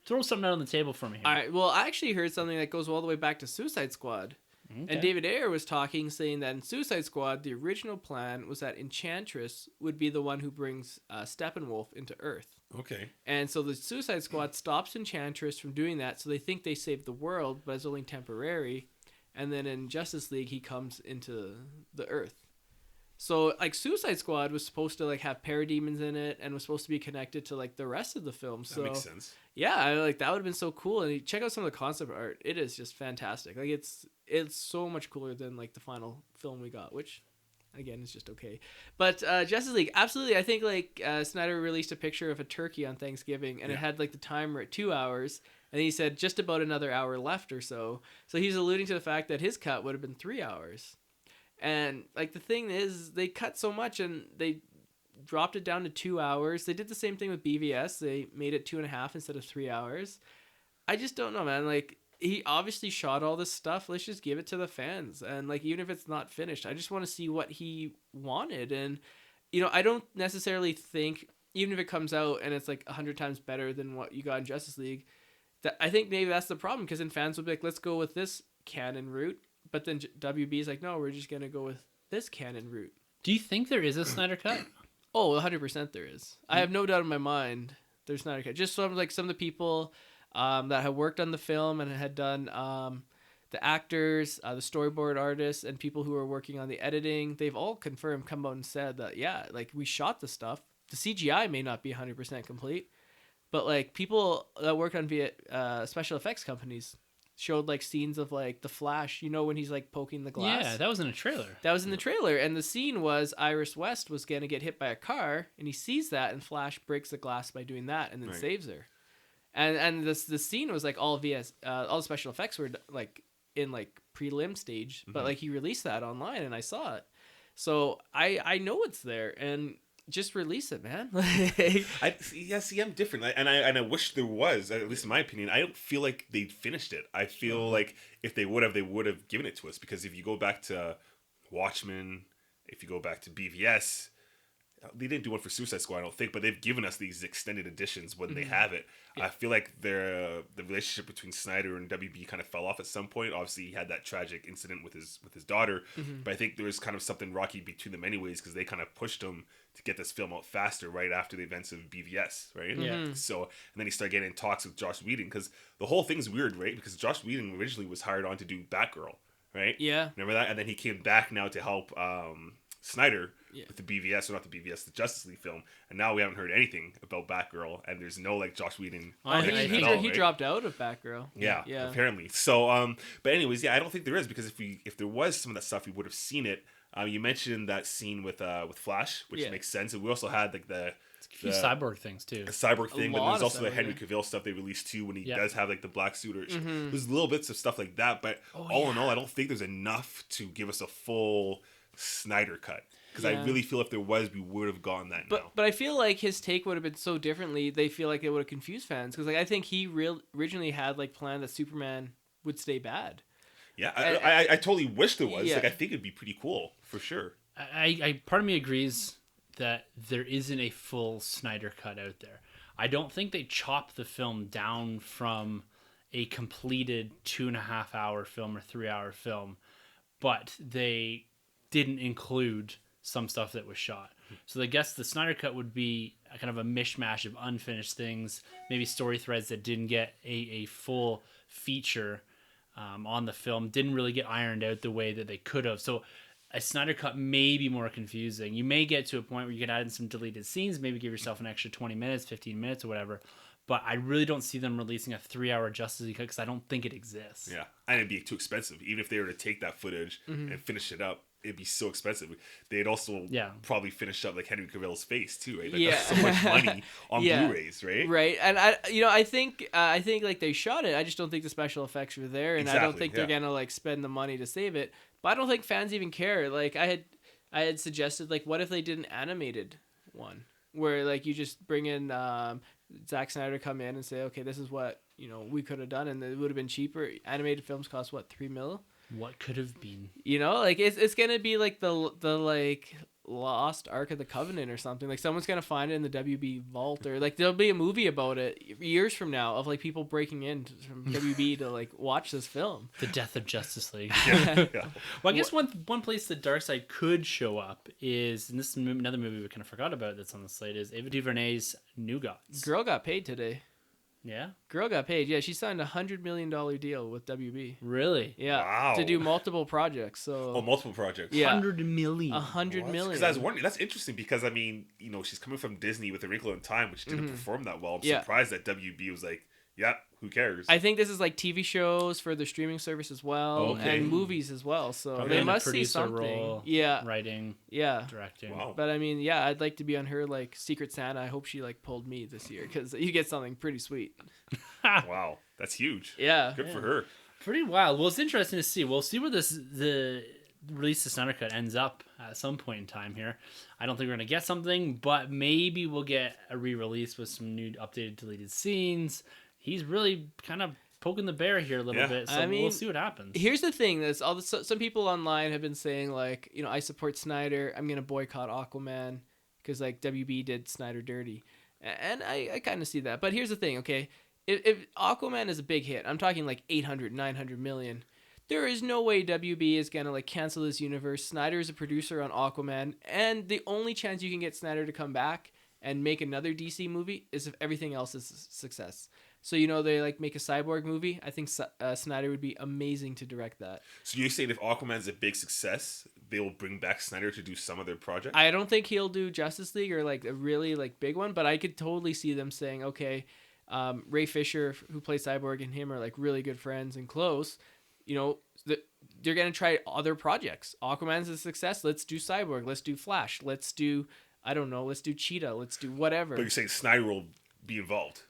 throw something out on the table for me here. All right. Well, I actually heard something that goes all the way back to Suicide Squad. Okay. And David Ayer was talking, saying that in Suicide Squad, the original plan was that Enchantress would be the one who brings Steppenwolf into Earth. Okay. And so the Suicide Squad stops Enchantress from doing that, so they think they saved the world, but it's only temporary. And then in Justice League, he comes into the Earth. So, like, Suicide Squad was supposed to, like, have parademons in it and was supposed to be connected to, like, the rest of the film. So, That makes sense. yeah, like, that would have been so cool. And check out some of the concept art. It is just fantastic. Like, it's so much cooler than, like, the final film we got, which, again, is just okay. But Justice League, absolutely. I think, like, Snyder released a picture of a turkey on Thanksgiving, and it had, like, the timer at 2 hours. And he said just about another hour left or so. So he's alluding to the fact that his cut would have been 3 hours. And, like, the thing is, they cut so much and they dropped it down to 2 hours. They did the same thing with BVS. They made it 2.5 instead of 3 hours. I just don't know, man. Like, he obviously shot all this stuff. Let's just give it to the fans. And, like, even if it's not finished, I just want to see what he wanted. And, you know, I don't necessarily think, even if it comes out and it's, like, 100 times better than what you got in Justice League, that I think maybe that's the problem. Because then fans will be like, let's go with this canon route. But then WB is like, no, we're just going to go with this canon route. Do you think there is a Snyder Cut? Oh, 100% there is. I have no doubt in my mind there's Snyder Cut. Just some of the people that have worked on the film and had done the actors, the storyboard artists, and people who are working on the editing, they've all confirmed, come out and said that, yeah, like, we shot the stuff. The CGI may not be 100% complete, but, like, people that work on special effects companies showed, like, scenes of, like, the Flash, you know, when he's, like, poking the glass. Yeah, that was in a trailer. That was in the trailer, and the scene was Iris West was going to get hit by a car, and he sees that, and Flash breaks the glass by doing that, and then saves her. And the scene was, like, all the special effects were, like, in, like, prelim stage, but, like, he released that online, and I saw it. So I know it's there, and just release it, man. I'm different, and I wish there was, at least in my opinion. I don't feel like they finished it. I feel like if they would have given it to us, because if you go back to Watchmen, if you go back to BVS, they didn't do one for Suicide Squad, I don't think, but they've given us these extended editions when they have it. Yeah. I feel like the relationship between Snyder and WB kind of fell off at some point. Obviously, he had that tragic incident with his daughter, but I think there was kind of something rocky between them anyways, because they kind of pushed him to get this film out faster right after the events of BVS, right? Yeah. So, and then he started getting in talks with Joss Whedon, because the whole thing's weird, right? Because Joss Whedon originally was hired on to do Batgirl, right? Yeah. Remember that? And then he came back now to help Snyder with the BVS, or not the BVS, the Justice League film, and now we haven't heard anything about Batgirl, and there's no like Joss Whedon. He dropped out of Batgirl. Yeah, apparently. So, but anyways, I don't think there is, because if there was some of that stuff, we would have seen it. You mentioned that scene with Flash, which makes sense, and we also had like the cyborg things too. A cyborg thing, but there's also the Henry Cavill Cavill stuff they released too, when he does have like the black suit. Or there's little bits of stuff like that, but all in all, I don't think there's enough to give us a full Snyder cut. Because I really feel if there was, we would have gotten that now. But I feel like his take would have been so differently. They feel like it would have confused fans, because like I think he originally had like planned that Superman would stay bad. Yeah, I totally wish there was. Like, I think it'd be pretty cool for sure. I part of me agrees that there isn't a full Snyder cut out there. I don't think they chopped the film down from a completed 2.5 hour film or 3 hour film, but they didn't include some stuff that was shot. So I guess the Snyder cut would be a kind of a mishmash of unfinished things, maybe story threads that didn't get a full feature on the film, didn't really get ironed out the way that they could have. So a Snyder cut may be more confusing. You may get to a point where you can add in some deleted scenes, maybe give yourself an extra 20 minutes, 15 minutes or whatever. But I really don't see them releasing a 3 hour Justice League cut, because I don't think it exists. Yeah, and it'd be too expensive. Even if they were to take that footage and finish it up, it'd be so expensive. They'd also probably finish up like Henry Cavill's face too, right? Like, that's so much money on Blu-rays, right? Right, and I think like they shot it. I just don't think the special effects were there, and I don't think they're gonna like spend the money to save it. But I don't think fans even care. Like I had suggested, like, what if they did an animated one where like you just bring in Zack Snyder, come in and say, okay, this is what we could have done, and it would have been cheaper. Animated films cost what, $3 million? What could have been? Like it's gonna be like the like lost Ark of the Covenant or something. Like someone's gonna find it in the WB vault, or like there'll be a movie about it years from now of like people breaking in from WB to like watch this film. The death of Justice League. Yeah. Well, I guess one place the Darkseid could show up is, and this is another movie we kind of forgot about that's on the slate, is Ava DuVernay's New Gods. Girl got paid today. Yeah? Girl got paid. Yeah, she signed a $100 million deal with WB. Really? Yeah. Wow. To do multiple projects. So. Oh, multiple projects. Yeah. $100 million. $100 million. Because I was wondering, that's interesting, because I mean, she's coming from Disney with A Wrinkle in Time, which didn't perform that well. I'm surprised that WB was like, yeah, who cares? I think this is like TV shows for the streaming service as well, and movies as well. So probably they must see something. Role, yeah, writing, directing. Wow. But I mean, yeah, I'd like to be on her like Secret Santa. I hope she like pulled me this year, because you get something pretty sweet. Wow, that's huge. Yeah, good for her. Pretty wild. Well, it's interesting to see. We'll see where the release of Snyder Cut ends up at some point in time here. I don't think we're gonna get something, but maybe we'll get a re-release with some new updated deleted scenes. He's really kind of poking the bear here a little bit, so I mean, we'll see what happens. Here's the thing: some people online have been saying like, I support Snyder. I'm gonna boycott Aquaman because like WB did Snyder dirty, and I kind of see that. But here's the thing, okay? If Aquaman is a big hit, I'm talking like 800, 900 million. There is no way WB is gonna like cancel this universe. Snyder is a producer on Aquaman, and the only chance you can get Snyder to come back and make another DC movie is if everything else is a success. So, they like make a Cyborg movie. I think Snyder would be amazing to direct that. So you're saying if Aquaman's a big success, they will bring back Snyder to do some of their project? I don't think he'll do Justice League or like a really like big one, but I could totally see them saying, okay, Ray Fisher, who plays Cyborg, and him are like really good friends and close. They're going to try other projects. Aquaman's a success. Let's do Cyborg. Let's do Flash. Let's do, I don't know, let's do Cheetah. Let's do whatever. But you're saying Snyder will be involved?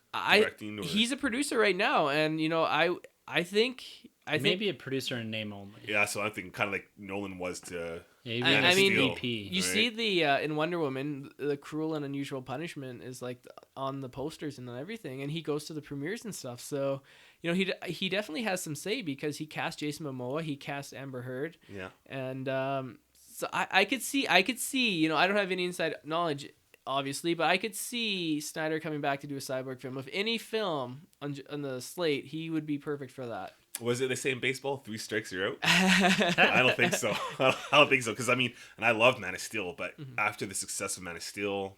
He's a producer right now, and I think maybe a producer in name only. Yeah, so I'm thinking kind of like Nolan was to. Yeah, I mean, EP. You see the in Wonder Woman, the Cruel and Unusual Punishment is like on the posters and everything, and he goes to the premieres and stuff. So he definitely has some say, because he cast Jason Momoa, he cast Amber Heard. Yeah, and so I could see I don't have any inside knowledge, obviously, but I could see Snyder coming back to do a Cyborg film. If any film on the slate, he would be perfect for that. Was it the same baseball? 3 strikes, you're out? I don't think so. I don't think so. Because, I mean, and I love Man of Steel, but after the success of Man of Steel,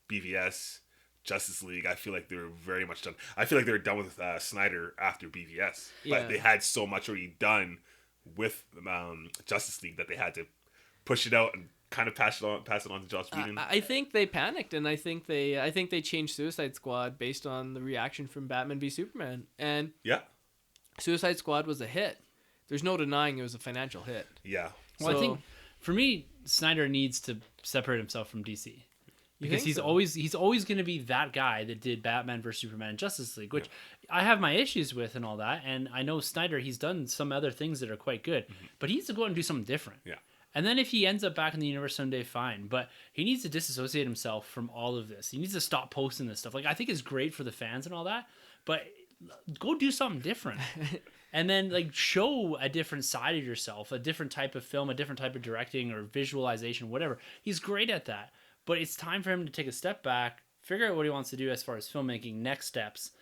BVS, Justice League, I feel like they were very much done. I feel like they were done with Snyder after BVS. But they had so much already done with Justice League that they had to push it out and kind of pass it on to Joss Whedon. I think they panicked, and I think they changed Suicide Squad based on the reaction from Batman v Superman, and yeah, Suicide Squad was a hit. There's no denying it was a financial hit. Yeah. Well, I think for me, Snyder needs to separate himself from DC. Because he's always going to be that guy that did Batman vs Superman and Justice League, which I have my issues with and all that. And I know Snyder, he's done some other things that are quite good, but he needs to go out and do something different. Yeah. And then if he ends up back in the universe someday, fine. But he needs to disassociate himself from all of this. He needs to stop posting this stuff. Like, I think it's great for the fans and all that, but go do something different. And then, like, show a different side of yourself, a different type of film, a different type of directing or visualization, whatever. He's great at that. But it's time for him to take a step back, figure out what he wants to do as far as filmmaking, next steps.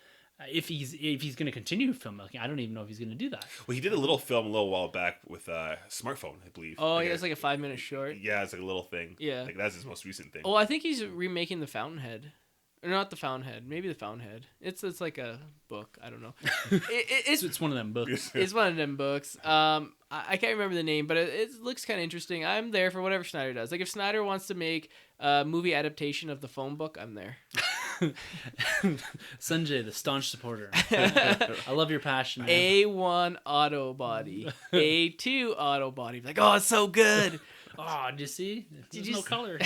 If he's going to continue filmmaking, I don't even know if he's going to do that. Well, he did a little film a little while back with Smartphone, I believe. Oh, yeah, it's like a 5-minute short. Yeah, it's like a little thing. Yeah. Like, that's his most recent thing. Oh, I think he's remaking The Fountainhead. Or not The Fountainhead. Maybe The Fountainhead. It's like a book. I don't know. It's one of them books. It's one of them books. I can't remember the name, but it looks kind of interesting. I'm there for whatever Snyder does. Like, if Snyder wants to make a movie adaptation of the phone book, I'm there. Sanjay, the staunch supporter. I love your passion, man. A1 auto body. A2 auto body. Like, oh, it's so good. Oh, did you see? There's no color.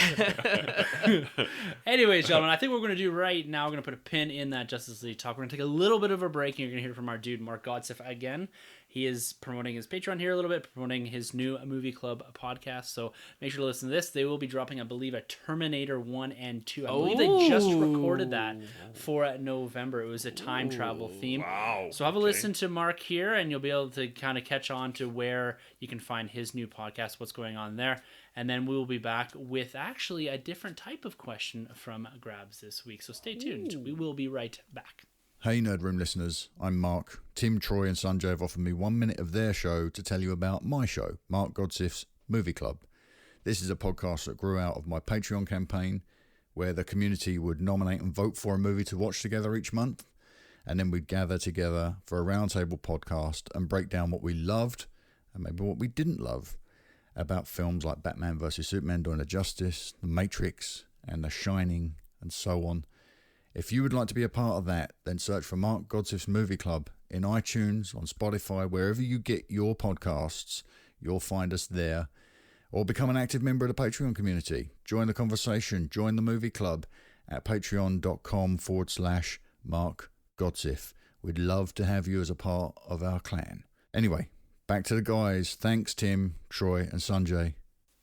Anyways, gentlemen, I think what we're going to do right now, we're going to put a pin in that Justice League talk. We're going to take a little bit of a break, and you're going to hear from our dude, Mark Godsiff, again. He is promoting his Patreon here a little bit, promoting his new Movie Club podcast. So make sure to listen to this. They will be dropping, I believe, a Terminator 1 and 2. I believe they just recorded that for November. It was a time travel theme. Wow. So have a listen to Mark here, and you'll be able to kind of catch on to where you can find his new podcast, what's going on there. And then we will be back with actually a different type of question from Grabs this week. So stay tuned. We will be right back. Hey Nerd Room listeners, I'm Mark. Tim, Troy and Sunjay have offered me 1 minute of their show to tell you about my show, Mark Godsiff's Movie Club. This is a podcast that grew out of my Patreon campaign, where the community would nominate and vote for a movie to watch together each month, and then we'd gather together for a roundtable podcast and break down what we loved and maybe what we didn't love about films like Batman vs Superman, Dawn of Justice, The Matrix and The Shining and so on. If you would like to be a part of that, then search for Mark Godsiff's Movie Club in iTunes, on Spotify, wherever you get your podcasts. You'll find us there. Or become an active member of the Patreon community. Join the conversation. Join the Movie Club at patreon.com/Mark Godsiff. We'd love to have you as a part of our clan. Anyway, back to the guys. Thanks, Tim, Troy, and Sunjay.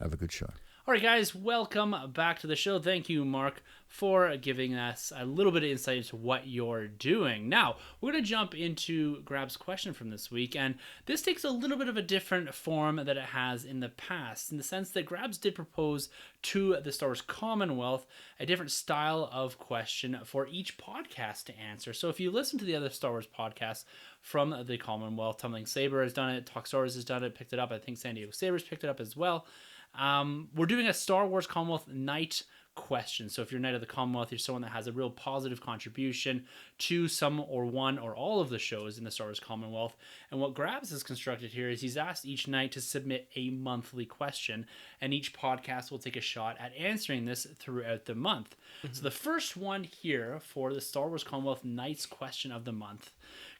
Have a good show. All right, guys, welcome back to the show. Thank you, Mark, for giving us a little bit of insight into what you're doing. Now, we're going to jump into Grab's question from this week, and this takes a little bit of a different form that it has in the past, in the sense that Grabs did propose to the Star Wars Commonwealth a different style of question for each podcast to answer. So if you listen to the other Star Wars podcasts from the Commonwealth, Tumbling Saber has done it, Talk Star Wars has done it, picked it up. I think San Diego Sabers picked it up as well. We're doing a Star Wars Commonwealth Knight question. So if you're Knight of the Commonwealth, you're someone that has a real positive contribution to some or one or all of the shows in the Star Wars Commonwealth. And what Grabs has constructed here is he's asked each Knight to submit a monthly question, and each podcast will take a shot at answering this throughout the month. So the first one here for the Star Wars Commonwealth Knights question of the month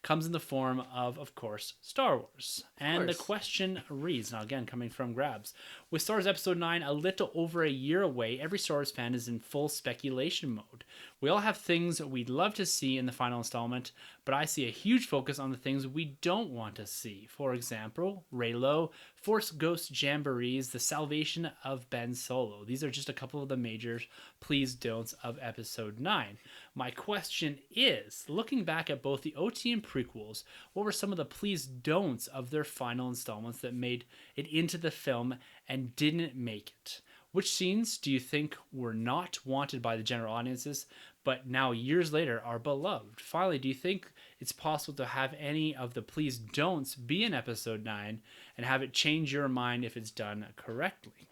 comes in the form of course, Star Wars. And the question reads, now again, coming from Grabs, with Star Wars Episode 9 a little over a year away, every Star Wars fan is in full speculation mode. We all have things we'd love to see in the final installment, but I see a huge focus on the things we don't want to see. For example, Reylo, Force Ghost Jamborees, the salvation of Ben Solo. These are just a couple of the major please don'ts of Episode 9. My question is, looking back at both the OT and prequels, what were some of the please don'ts of their final installments that made it into the film and didn't make it? Which scenes do you think were not wanted by the general audiences, but now years later are beloved? Finally, do you think it's possible to have any of the please don'ts be in Episode 9 and have it change your mind if it's done correctly?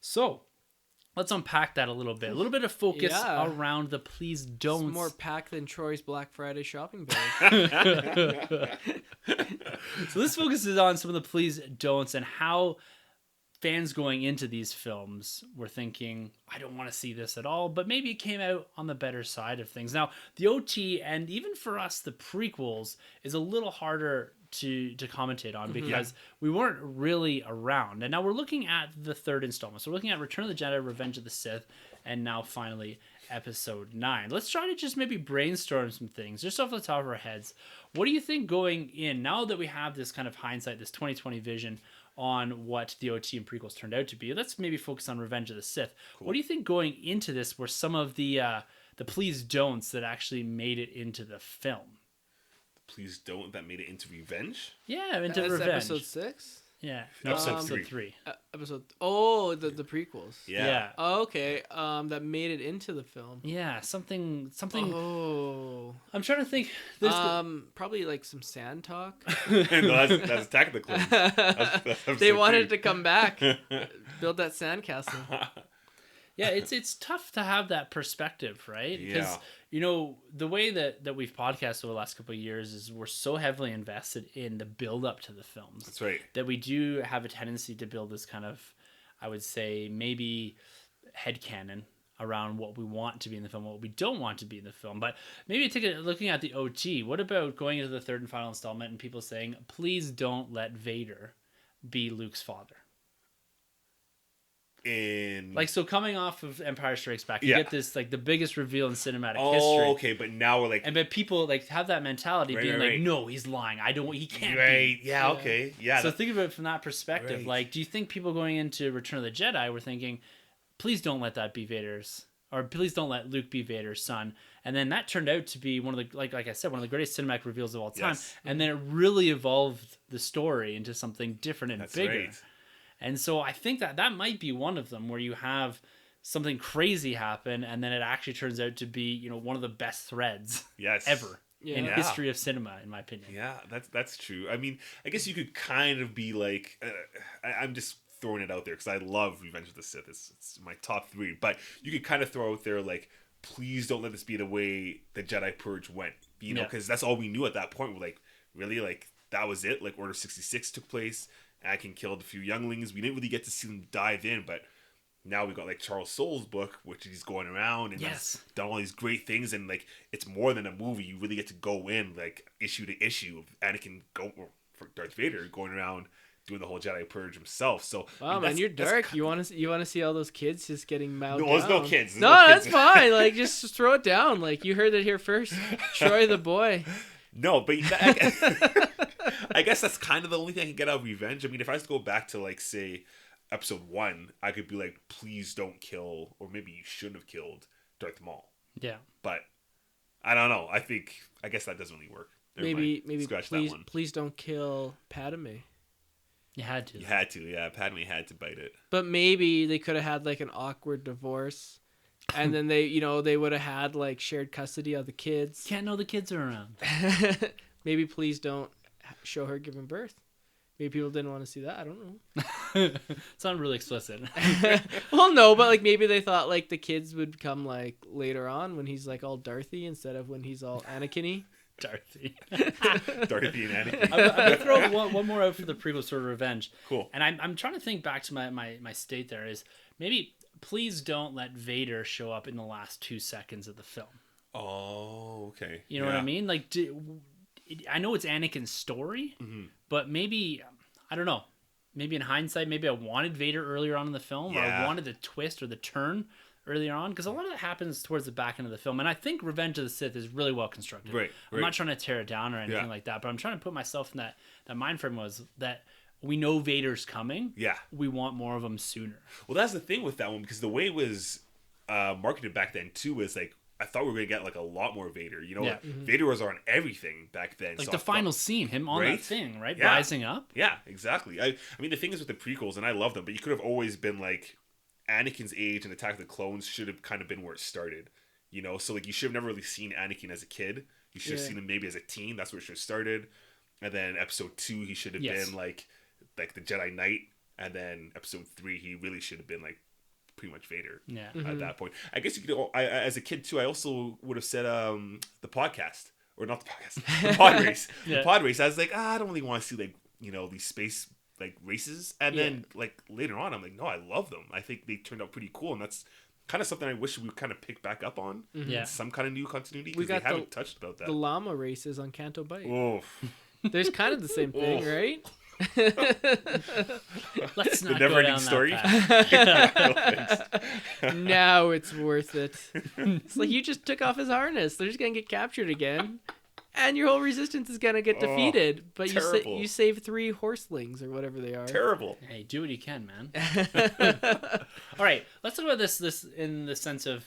So, let's unpack that a little bit. A little bit of focus around the please don'ts. It's more packed than Troy's Black Friday shopping bag. So this focuses on some of the please don'ts and how fans going into these films were thinking, I don't want to see this at all, but maybe it came out on the better side of things. Now, the OT, and even for us, the prequels, is a little harder to commentate on because we weren't really around. And now we're looking at the third installment. So we're looking at Return of the Jedi, Revenge of the Sith, and now finally Episode 9. Let's try to just maybe brainstorm some things just off the top of our heads. What do you think going in, now that we have this kind of hindsight, this 2020 vision on what the OT and prequels turned out to be? Let's maybe focus on Revenge of the Sith. Cool. What do you think going into this were some of the please don'ts that actually made it into the film? Please don't that made it into Revenge? Yeah, into That's Revenge. Episode 6? Yeah. No, episode 3. The prequels. Yeah. Oh, okay. That made it into the film. Yeah, something. Oh. I'm trying to think. Probably like some sand talk. No, that's Attack of the Clones. That's They wanted to come back, build that sandcastle. Yeah, it's tough to have that perspective, right? Because, Yeah. you know, the way that we've podcasted over the last couple of years is we're so heavily invested in the build up to the films. That's right. That we do have a tendency to build this kind of, I would say, maybe headcanon around what we want to be in the film, what we don't want to be in the film. But maybe looking at the OT, what about going into the third and final installment and people saying, please don't let Vader be Luke's father? So coming off of Empire Strikes Back, you get this like the biggest reveal in cinematic history. Oh, okay, but now we're like, but people like have that mentality being like, no, he's lying. He can't be. Yeah, okay, yeah. So think of it from that perspective. Right. Like, do you think people going into Return of the Jedi were thinking, please don't let that be Vader's, or please don't let Luke be Vader's son? And then that turned out to be one of the like I said, one of the greatest cinematic reveals of all time. Yes. And then it really evolved the story into something different and bigger. Right. And so I think that might be one of them where you have something crazy happen and then it actually turns out to be, you know, one of the best threads ever in history of cinema, in my opinion. Yeah, that's true. I mean, I guess you could kind of be like, I'm just throwing it out there because I love Revenge of the Sith. It's my top 3. But you could kind of throw out there like, please don't let this be the way the Jedi Purge went. You know, because that's all we knew at that point. We're like, really? Like, that was it? Like, Order 66 took place. Anakin killed a few younglings. We didn't really get to see them dive in, but now we got like Charles Soule's book, which he's going around and he's done all these great things, and like it's more than a movie. You really get to go in like issue to issue of Anakin for Darth Vader going around doing the whole Jedi Purge himself. So wow, I mean, man, you're dark. You want to see all those kids just getting mowed down? There's no kids. No, that's fine. Like just throw it down. Like you heard it here first. Troy the boy. No, but I guess that's kind of the only thing I can get out of Revenge. I mean, if I was to go back to, like, say, Episode 1, I could be like, please don't kill, or maybe you shouldn't have killed Darth Maul. Yeah. But, I don't know. I guess that doesn't really work. Maybe please don't kill Padme. You had to. Yeah. Padme had to bite it. But maybe they could have had, like, an awkward divorce. And then they would have had like shared custody of the kids. Can't know the kids are around. Maybe please don't show her giving birth. Maybe people didn't want to see that. I don't know. Sound really explicit. Well, no, but like maybe they thought like the kids would come like later on when he's like all Darthy instead of when he's all Anakin-y. Darthy and Anakin. I'm gonna throw one more out for the prequel sort of Revenge. Cool. And I'm trying to think back to my state there is maybe please don't let Vader show up in the last 2 seconds of the film. Oh, okay. You know what I mean? Like, I know it's Anakin's story, but maybe, I don't know. Maybe in hindsight, maybe I wanted Vader earlier on in the film, or I wanted the twist or the turn earlier on, because a lot of that happens towards the back end of the film. And I think Revenge of the Sith is really well constructed. Right. I'm not trying to tear it down or anything like that, but I'm trying to put myself in that mind frame was that we know Vader's coming. Yeah. We want more of him sooner. Well, that's the thing with that one, because the way it was marketed back then, too, was like, I thought we were going to get like a lot more Vader. You know, like, Vader was on everything back then. Like the final scene, him on that thing, right? Rising up. Yeah, exactly. I mean, the thing is with the prequels, and I love them, but you could have always been like, Anakin's age and Attack of the Clones should have kind of been where it started. You know, so like you should have never really seen Anakin as a kid. You should have seen him maybe as a teen. That's where it should have started. And then Episode 2, he should have been like the Jedi Knight. And then Episode 3, he really should have been like pretty much Vader at that point. I guess you could. As a kid too, I also would have said the podcast, or not the podcast, the pod race. The pod race. I was like, I don't really want to see like these space like races, and then like later on, I'm like, no, I love them. I think they turned out pretty cool, and that's kind of something I wish we would kind of pick back up on. Yeah. Some kind of new continuity We because they got haven't touched about that. The llama races on Canto Bight. Oh, There's kind of the same thing, right? Let's not never go ending down story. that path. Now it's worth it. It's like you just took off his harness. They're just gonna get captured again, and your whole resistance is gonna get defeated. But terrible. you save 3 horselings or whatever they are. terrible. Hey, do what you can, man. All right, let's talk about this in the sense of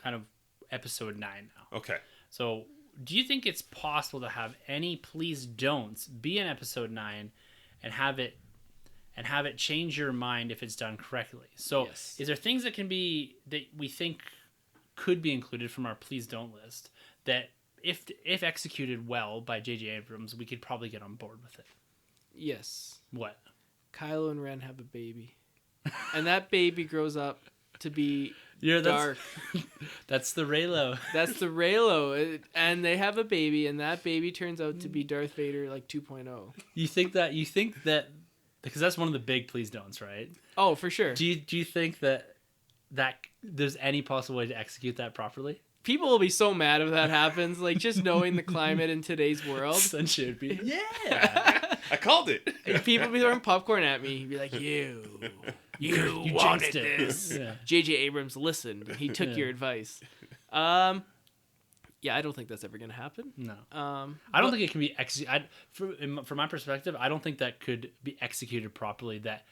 kind of episode 9 now. Okay. So, do you think it's possible to have any please don'ts be in episode 9 and have it change your mind if it's done correctly? So, Yes. is there things that we think could be included from our please don't list that if executed well by J.J. Abrams, we could probably get on board with it? Yes. What? Kylo and Ren have a baby, and that baby grows up to be That's dark. that's the Reylo. That's the Reylo, and they have a baby, and that baby turns out to be Darth Vader like 2.0. You think that because that's one of the big please don'ts, right? Oh, for sure. Do you think that there's any possible way to execute that properly? People will be so mad if that happens. Like, just knowing the climate in today's world. Sunjay would be, yeah. I called it. If people be throwing popcorn at me, he'd be like, you wanted jinxed it. this. Yeah. J.J. Abrams listened. He took your advice. Yeah, I don't think that's ever going to happen. No. I I don't think it can be executed. From my perspective, I don't think that could be executed properly that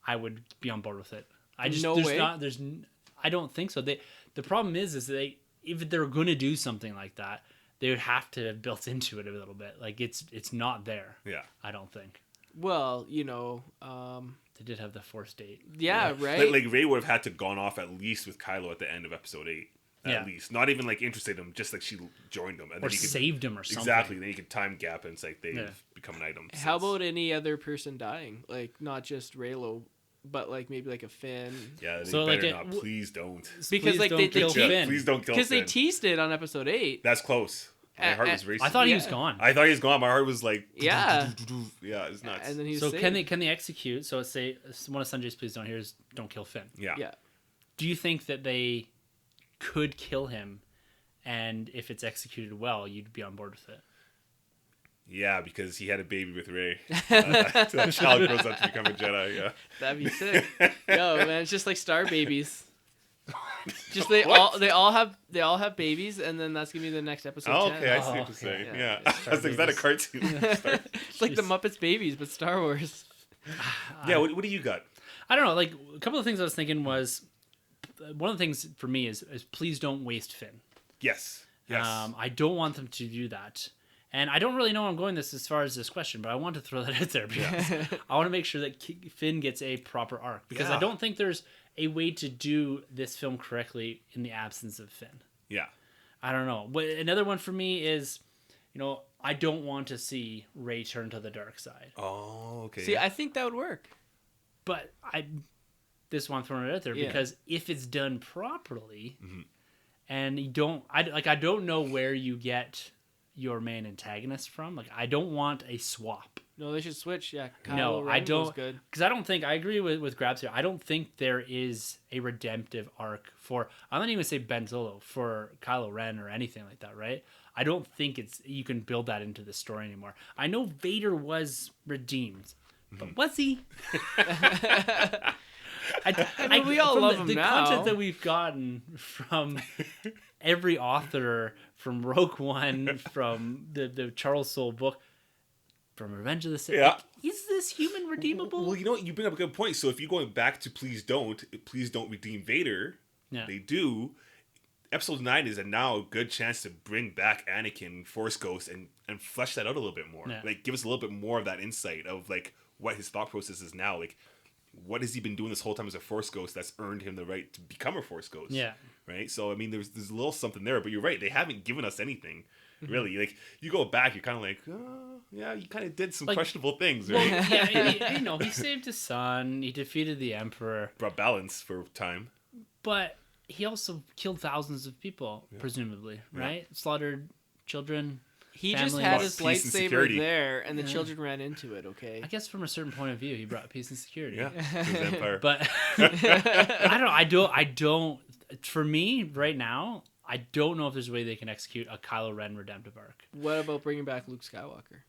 I would be on board with it. I don't think so. The problem is if they're going to do something like that, they would have to have built into it a little bit. Like it's not there. Yeah. I don't think. Well, They did have the Force date. yeah, right? Like Rey would have had to gone off at least with Kylo at the end of episode 8. At least. Not even like interested him, just like she joined him. And Or then he could, saved him or something. exactly. Then you could time gap and it's like they've become an item. How since. about any other person dying? Like, not just Reylo, but like maybe like a Finn. Yeah, they So, better like, not. Please don't. Because Please like don't they kill Finn. Please don't kill because they Finn. teased it on episode 8. That's close. My heart was racing. I thought he Yeah. was gone. I thought he was gone. My heart was like, Yeah. yeah, it's nuts. And then he was So saved. can they execute? So let's say one of Sanjay's please don't hear is don't kill Finn. yeah. Yeah. Do you think that they could kill him, and if it's executed well, you'd be on board with it? Yeah, because he had a baby with Rey. That child grows up to become a Jedi. Yeah. That'd be sick. Yo, man, it's just like star babies. Just they all have babies, and then that's gonna be the next episode. Oh, 10. okay, I see Oh, what you're okay. saying. Yeah. Yeah. I was like, is that a cartoon? It's like the Muppets babies, but Star Wars. Yeah, what do you got? I don't know. Like a couple of things I was thinking was one of the things for me is please don't waste Finn. Yes. Yes. I don't want them to do that. And I don't really know where I'm going this as far as this question, but I want to throw that out there because I want to make sure that Finn gets a proper arc because I don't think there's a way to do this film correctly in the absence of Finn. Yeah. I don't know. Another one for me is, I don't want to see Rey turn to the dark side. Oh, okay. See, I think that would work. But this one throwing it out there because if it's done properly, and you don't, I don't know where you get your main antagonist from. Like, I don't want a swap. No, they should switch. Yeah, No, Kylo Ren I don't. was good. Because I don't think I agree with Grabs here. I don't think there is a redemptive arc for. I don't even say Ben Solo for Kylo Ren or anything like that. Right? I don't think you can build that into the story anymore. I know Vader was redeemed, but was he? We all from love him the now. content that we've gotten from every author, from Rogue One, from the Charles Soule book, from Revenge of the Sith. Yeah. Like, is this human redeemable? Well, you know what? You bring up a good point. So if you're going back to please don't redeem Vader, they do. Episode 9 is now a good chance to bring back Anakin, Force Ghost, and flesh that out a little bit more. Yeah. Like, give us a little bit more of that insight of, like, what his thought process is now. Like, what has he been doing this whole time as a Force Ghost that's earned him the right to become a Force Ghost? Yeah. Right? So, I mean, there's a little something there, but you're right. They haven't given us anything, really. Like, you go back, you're kind of like, oh, yeah, you kind of did some questionable things, Well, right? yeah, he saved his son. He defeated the Emperor. Brought balance for time. But he also killed thousands of people, presumably, right? Slaughtered children. He just family. had his Peace and lightsaber security. there, and the Yeah. children ran into it. Okay. I guess from a certain point of view, he brought peace and security. Yeah, to his empire. But I don't. For me, right now, I don't know if there's a way they can execute a Kylo Ren redemptive arc. What about bringing back Luke Skywalker?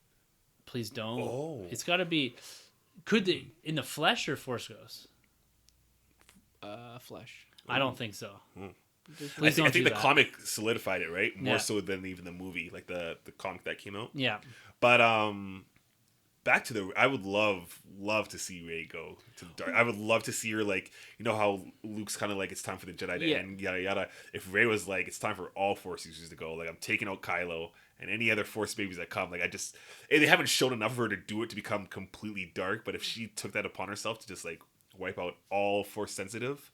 Please don't. Oh. It's got to be. Could they in the flesh or Force Ghost? Flesh. I don't think so. Just- Please I don't think do the that. comic solidified it, right? More Yeah. so than even the movie, like the comic that came out. Yeah. But back to the, I would love to see Rey go to the dark. I would love to see her, like, you know how Luke's kind of like, it's time for the Jedi to Yeah. end, yada yada. If Rey was like, it's time for all Force users to go, like, I'm taking out Kylo and any other Force babies that come. Like, they haven't shown enough of her to do it to become completely dark. But if she took that upon herself to just like wipe out all Force sensitive,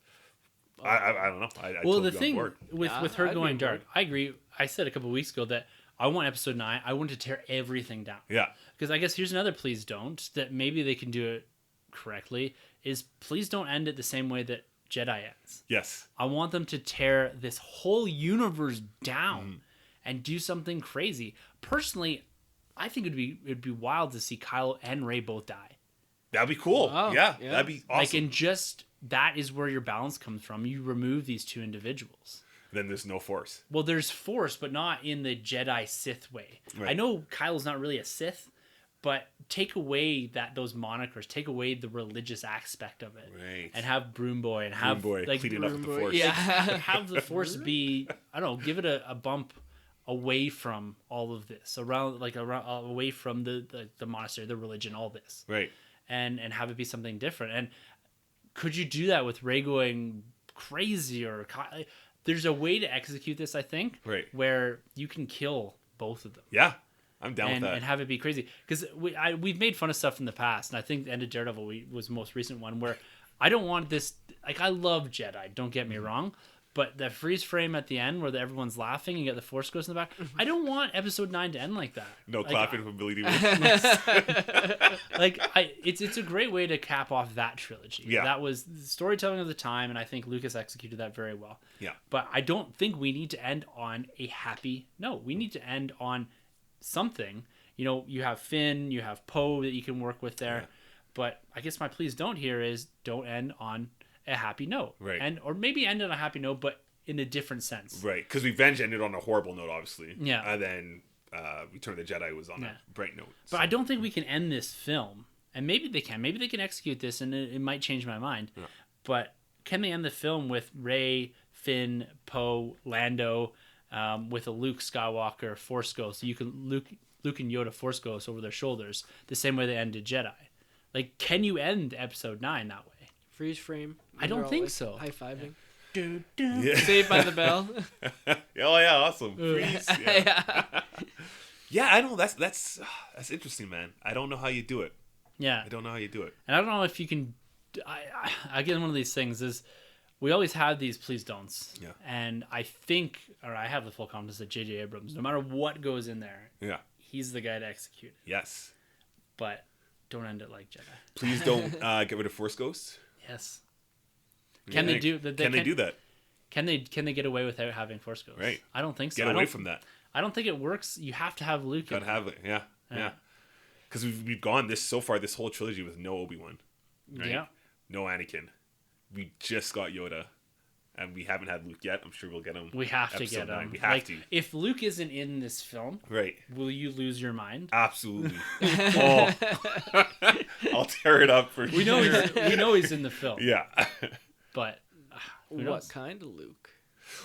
I don't know. I Well, totally the on thing board. with Yeah, with her I'd be going on dark, board. I agree. I said a couple weeks ago that I want episode 9. I want to tear everything down. Yeah. Because I guess here's another please don't that maybe they can do it correctly is please don't end it the same way that Jedi ends. Yes. I want them to tear this whole universe down and do something crazy. Personally, I think it'd be wild to see Kylo and Rey both die. That'd be cool. Wow. Yeah, Yeah. that'd be awesome. Like in just that is where your balance comes from. You remove these two individuals. Then there's no Force. Well, there's Force, but not in the Jedi Sith way. Right. I know Kylo's not really a Sith, but take away those monikers, take away the religious aspect of it, Right. and have Broom Boy and have Boy like cleaning up with the Broom Boy, Force. yeah. have the Force be I don't know, give it a bump away from all of this, around away from the monastery, the religion, all this, Right. and have it be something different. And could you do that with Rey going crazy or there's a way to execute this, I think, Right. where you can kill both of them Yeah. I'm down and, with that. and have it be crazy. Because we've made fun of stuff in the past, and I think the end of Daredevil was the most recent one where I don't want this. Like, I love Jedi, don't get me wrong, but the freeze frame at the end where everyone's laughing and you got the Force Ghost in the back, I don't want Episode 9 to end like that. No Like, clapping from Billy D. Like it's a great way to cap off that trilogy. Yeah. That was the storytelling of the time, and I think Lucas executed that very well. Yeah. But I don't think we need to end on a happy note. We need to end on something. You know, you have Finn, you have Poe that you can work with there. Yeah. But I guess my please don't here is don't end on a happy note. Right. And or maybe end on a happy note, but in a different sense. Right. Because Revenge ended on a horrible note, obviously. Yeah. And then Return of the Jedi was on Yeah. a bright note. But I don't think we can end this film. And maybe they can. Maybe they can execute this, and it might change my mind. Yeah. But can they end the film with Rey, Finn, Poe, Lando, with a Luke Skywalker Force Ghost? So you can Luke and Yoda Force Ghost over their shoulders, the same way they ended Jedi. Like, can you end Episode 9 that way? Freeze frame. I don't They're all, think like, so. High fiving. Yeah. Saved by the Bell. Oh yeah, awesome. Freeze. Yeah. Yeah, I don't. That's interesting, man. I don't know how you do it. Yeah. I don't know how you do it. And I don't know if you can. Again, one of these things is we always have these please don'ts. Yeah. And I think, or I have the full confidence that J.J. Abrams, no matter what goes in there, Yeah. he's the guy to execute it. Yes. But don't end it like Jedi. Please don't get rid of Force Ghosts. Yes. What Can you they think? do that? Can they do that? Can they get away without having Force Ghosts? Right. I don't think so. Get I away don't- from that. I don't think it works. You have to have Luke. in Gotta it. have it. Yeah. Yeah. Yeah. Because we've gone this whole trilogy with no Obi-Wan. Right? Yeah. No Anakin. We just got Yoda. And we haven't had Luke yet. I'm sure we'll get him. We have to Episode get 9. him. We have Like, to. if Luke isn't in this film, Right. will you lose your mind? Absolutely. Oh. I'll tear it up for We know sure. we know he's in the film, Yeah. but who What knows? kind of Luke?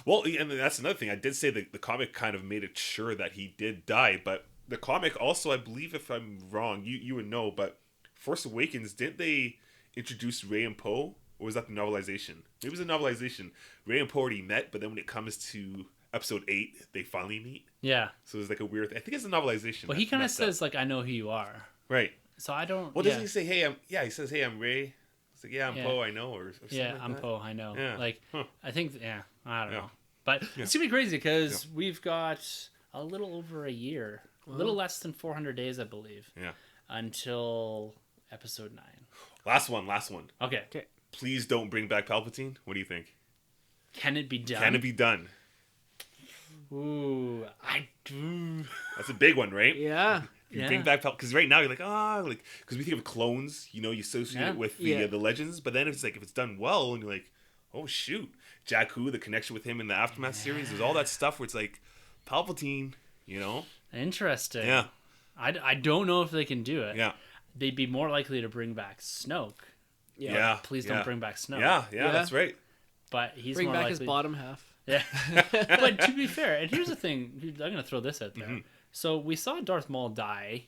Well, and that's another thing. I did say that the comic kind of made it sure that he did die, but the comic also, I believe, if I'm wrong, you would know, but Force Awakens, didn't they introduce Rey and Poe? Or was that the novelization? Maybe it was a novelization. Rey and Poe already met, but then when it comes to Episode 8, they finally meet. Yeah. So it's like a weird... I think it's a novelization. Well, he That's kind of messed up. says like, "I know who you are," Right. so I don't. Well, yeah. doesn't he say, hey, he says, hey, I'm Rey. It's like, yeah, I'm Yeah. Poe, I know. Or something Yeah, like I'm that. Poe. I know. Yeah. Like, Huh. I think. Yeah, I don't Yeah. know. But Yeah. it's gonna be crazy because we've got a little over a year, a little less than 400 days, I believe, Yeah. until Episode 9. Last one. Okay. Please don't bring back Palpatine. What do you think? Can it be done? Can it be done? Ooh, I do. That's a big one, right? Yeah. You Yeah. bring back because right now you're like because we think of clones, you associate Yeah. it with Yeah. the legends, but then it's like if it's done well, and you're like, oh shoot, Jakku, the connection with him in the Aftermath series, there's all that stuff where it's like Palpatine, Interesting. Yeah, I don't know if they can do it. yeah, They'd be more likely to bring back Snoke. yeah. Please don't bring back Snoke. Yeah, that's right. But he's Bring more back likely. his bottom half. Yeah. But to be fair, and here's the thing, I'm going to throw this out there. Mm-hmm. So we saw Darth Maul die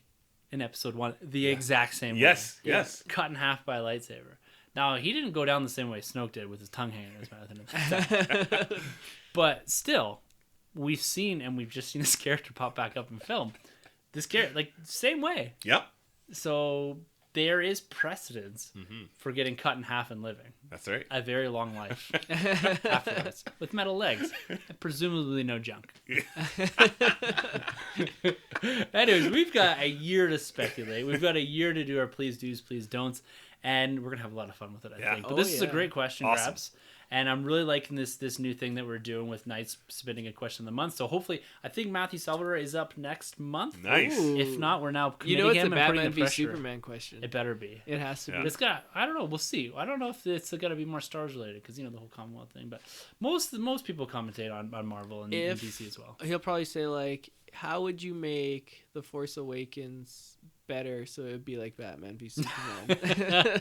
in episode 1 the exact same Yes, way. yes. Cut in half by a lightsaber. Now, he didn't go down the same way Snoke did with his tongue hanging in his mouth. And but still, we've just seen this character pop back up in film. This character, same way. Yep, So there is precedence Mm-hmm. for getting cut in half and living. that's right. A very long life afterwards. With metal legs. And presumably no junk. Anyways, we've got a year to speculate. We've got a year to do our please do's, please don'ts. And we're going to have a lot of fun with it, I Yeah. think. But Oh, this is a yeah. great question, Awesome. Grabs. And I'm really liking this new thing that we're doing with Knights submitting a question of the month. So hopefully, I think Matthew Salvador is up next month. Nice. Ooh. If not, we're now You committing know, it's a him and putting Batman the v pressure. Superman question. It better be. It has to Yeah. be. But it's got, I don't know, we'll see. I don't know if it's got to be more Stars related because, the whole Commonwealth thing. But most people commentate on Marvel and DC as well. He'll probably say, like, how would you make The Force Awakens better so it would be like Batman v Superman?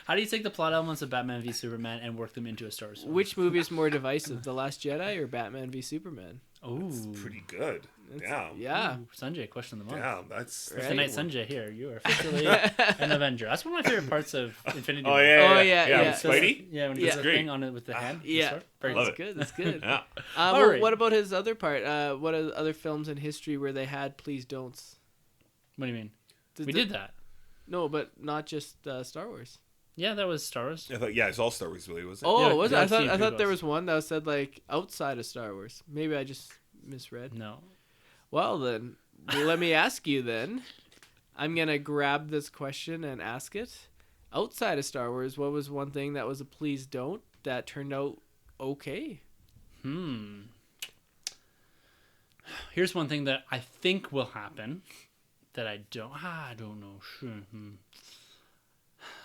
How do you take the plot elements of Batman v Superman and work them into a Star Wars film? Which movie is more divisive, The Last Jedi or Batman v Superman? Ooh. Pretty good. Yeah. Yeah. Ooh, Sanjay, question of the month. Yeah, that's Right. Mr. Knight Sanjay here. You are officially an Avenger. That's one of my favorite parts of Infinity Oh War. yeah, Oh, yeah, yeah, yeah. yeah. With Spidey. Yeah, when he Yeah. does the Great. thing on it with the hand. the Yeah. sword. Very Love good. it. Good. That's good. Yeah. Well, right. what about his other part? What are the other films in history where they had please don'ts? What do you mean? Did We the- did that. No, but not just Star Wars. Yeah, that was Star Wars. I thought, it's all Star Wars, really, was it? Oh, Yeah, was it? Galaxy I thought there Prequels. was one that said like outside of Star Wars. Maybe I just misread. No. Well then, let me ask you then. I'm gonna grab this question and ask it. Outside of Star Wars, what was one thing that was a please don't that turned out okay? Here's one thing that I think will happen that I don't know.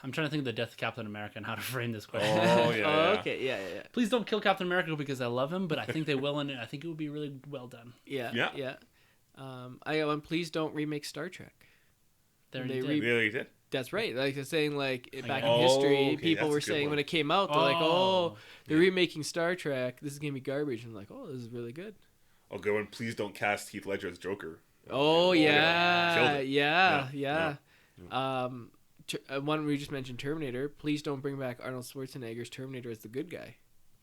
I'm trying to think of the death of Captain America and how to frame this question. Oh yeah. Oh, yeah. okay, yeah. Please don't kill Captain America because I love him, but I think they will, and I think it would be really well done. Yeah. Yeah. I got one. Please don't remake Star Trek. There They you re- did. Really did. That's right. Like they're saying, like back in Oh, history, okay, people that's were a good saying one. when it came out, they're like, "Oh, they're Yeah. remaking Star Trek. This is gonna be garbage." And I'm like, "Oh, this is really good." Oh, good one. Please don't cast Heath Ledger as Joker. Oh yeah. yeah, Killed it. yeah. Yeah. One we just mentioned, Terminator. Please don't bring back Arnold Schwarzenegger's Terminator as the good guy.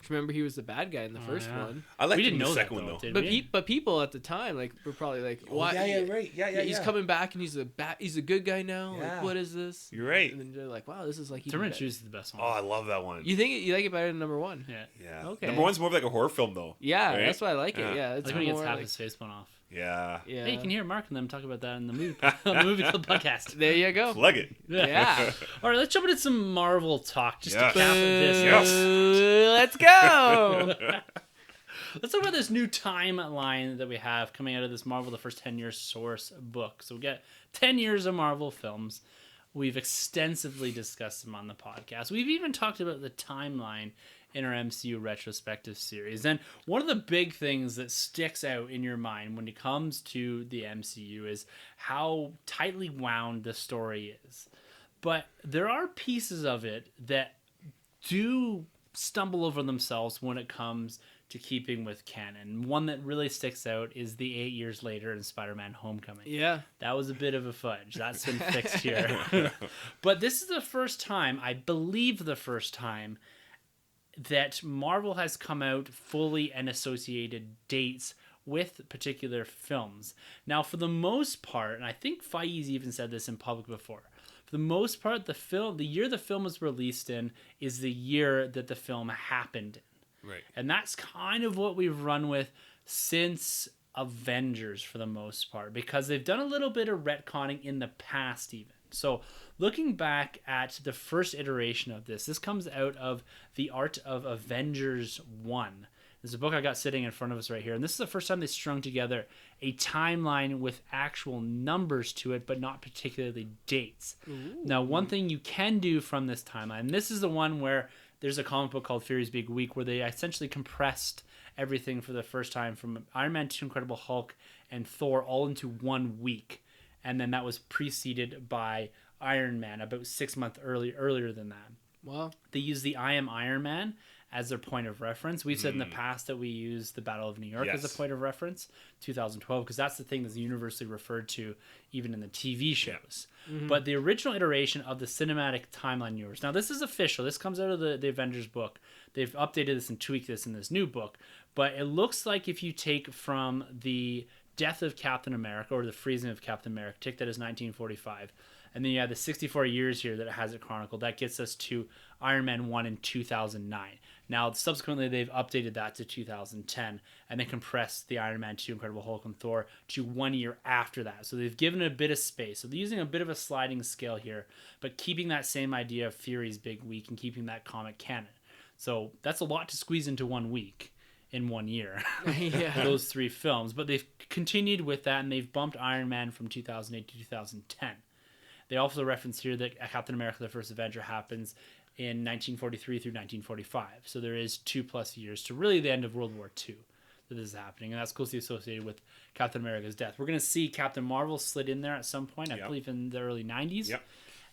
Remember, he was the bad guy in the first yeah. one. I like We didn't the know that, second one though, though. did But we? but people at the time were probably like, "Why? right. Yeah, He's coming back and he's a good guy now. Yeah. Like, what is this?" You're right. And then they're like, "Wow, this is like even Terminator better." 2 is the best one. Oh, I love that one. You think you like it better than number one? Yeah. Yeah. Okay. Number one's more of like a horror film though. Yeah, Right? that's why I like Yeah. it. Yeah, I it's like when he gets more half like, his face blown off. Yeah. yeah. Hey, you can hear Mark and them talk about that in the movie, on the movie club podcast. There you go. Plug it. Yeah. All right, let's jump into some Marvel talk just Yes. to cap this. Yes. Let's go. Let's talk about this new timeline that we have coming out of this Marvel the First 10 Years source book. So we get 10 years of Marvel films. We've extensively discussed them on the podcast. We've even talked about the timeline in our MCU retrospective series. And one of the big things that sticks out in your mind when it comes to the MCU is how tightly wound the story is. But there are pieces of it that do stumble over themselves when it comes to keeping with canon. One that really sticks out is the 8 years later in Spider-Man Homecoming. Yeah. That was a bit of a fudge. That's been fixed here. But this is the first time, I believe the first time, that Marvel has come out fully and associated dates with particular films. Now, for the most part, and I think Faiz even said this in public before, for the most part, the year the film was released in is the year that the film happened in. Right. And that's kind of what we've run with since Avengers for the most part, because they've done a little bit of retconning in the past even. So looking back at the first iteration of this comes out of The Art of Avengers 1. There's a book I got sitting in front of us right here, and this is the first time they strung together a timeline with actual numbers to it, but not particularly dates. Ooh. Now, one thing you can do from this timeline, and this is the one where there's a comic book called Fury's Big Week where they essentially compressed everything for the first time from Iron Man 2, Incredible Hulk, and Thor all into 1 week. And then that was preceded by Iron Man about 6 months earlier than that. Wow. They use the I Am Iron Man as their point of reference. We've said in the past that we use the Battle of New York as a point of reference, 2012, because that's the thing that's universally referred to even in the TV shows. But the original iteration of the cinematic timeline universe, now this is official, this comes out of the Avengers book. They've updated this and tweaked this in this new book, but it looks like if you take from the death of Captain America or the freezing of Captain America, take that as 1945, and then you have the 64 years here that it has it chronicled. That gets us to Iron Man 1 in 2009. Now, subsequently, they've updated that to 2010 and then compressed the Iron Man 2, Incredible Hulk, and Thor to 1 year after that. So they've given it a bit of space. So they're using a bit of a sliding scale here, but keeping that same idea of Fury's Big Week and keeping that comic canon. So that's a lot to squeeze into 1 week in 1 year. Yeah. Those 3 films. But they've continued with that, and they've bumped Iron Man from 2008 to 2010. They also reference here that Captain America: The First Avenger happens in 1943 through 1945. So there is 2+ years to really the end of World War II that this is happening. And that's closely associated with Captain America's death. We're going to see Captain Marvel slid in there at some point, I believe in the early 90s. Yep.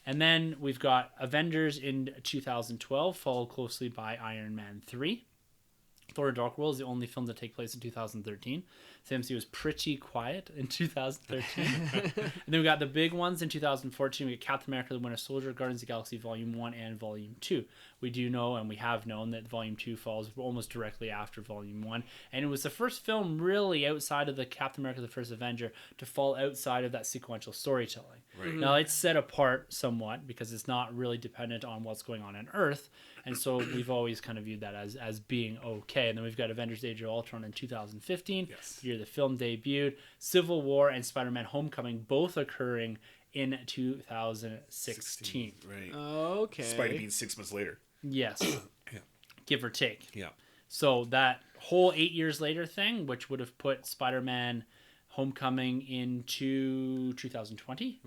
And then we've got Avengers in 2012, followed closely by Iron Man 3. Thor: Dark World is the only film to take place in 2013. So MCU was pretty quiet in 2013. And then we got the big ones in 2014. We got Captain America: The Winter Soldier, Guardians of the Galaxy Volume 1 and Volume 2. We do know, and we have known, that Volume 2 falls almost directly after Volume 1. And it was the first film really outside of the Captain America: The First Avenger to fall outside of that sequential storytelling. Right. Now, it's set apart somewhat because it's not really dependent on what's going on Earth. And so we've always kind of viewed that as being okay. And then we've got Avengers: Age of Ultron in 2015, the year the film debuted. Civil War and Spider-Man: Homecoming both occurring in 2016. Right. Okay. Spidey being 6 months later. Yes. Give or take. Yeah. So that whole 8 years later thing, which would have put Spider-Man: Homecoming into 2020,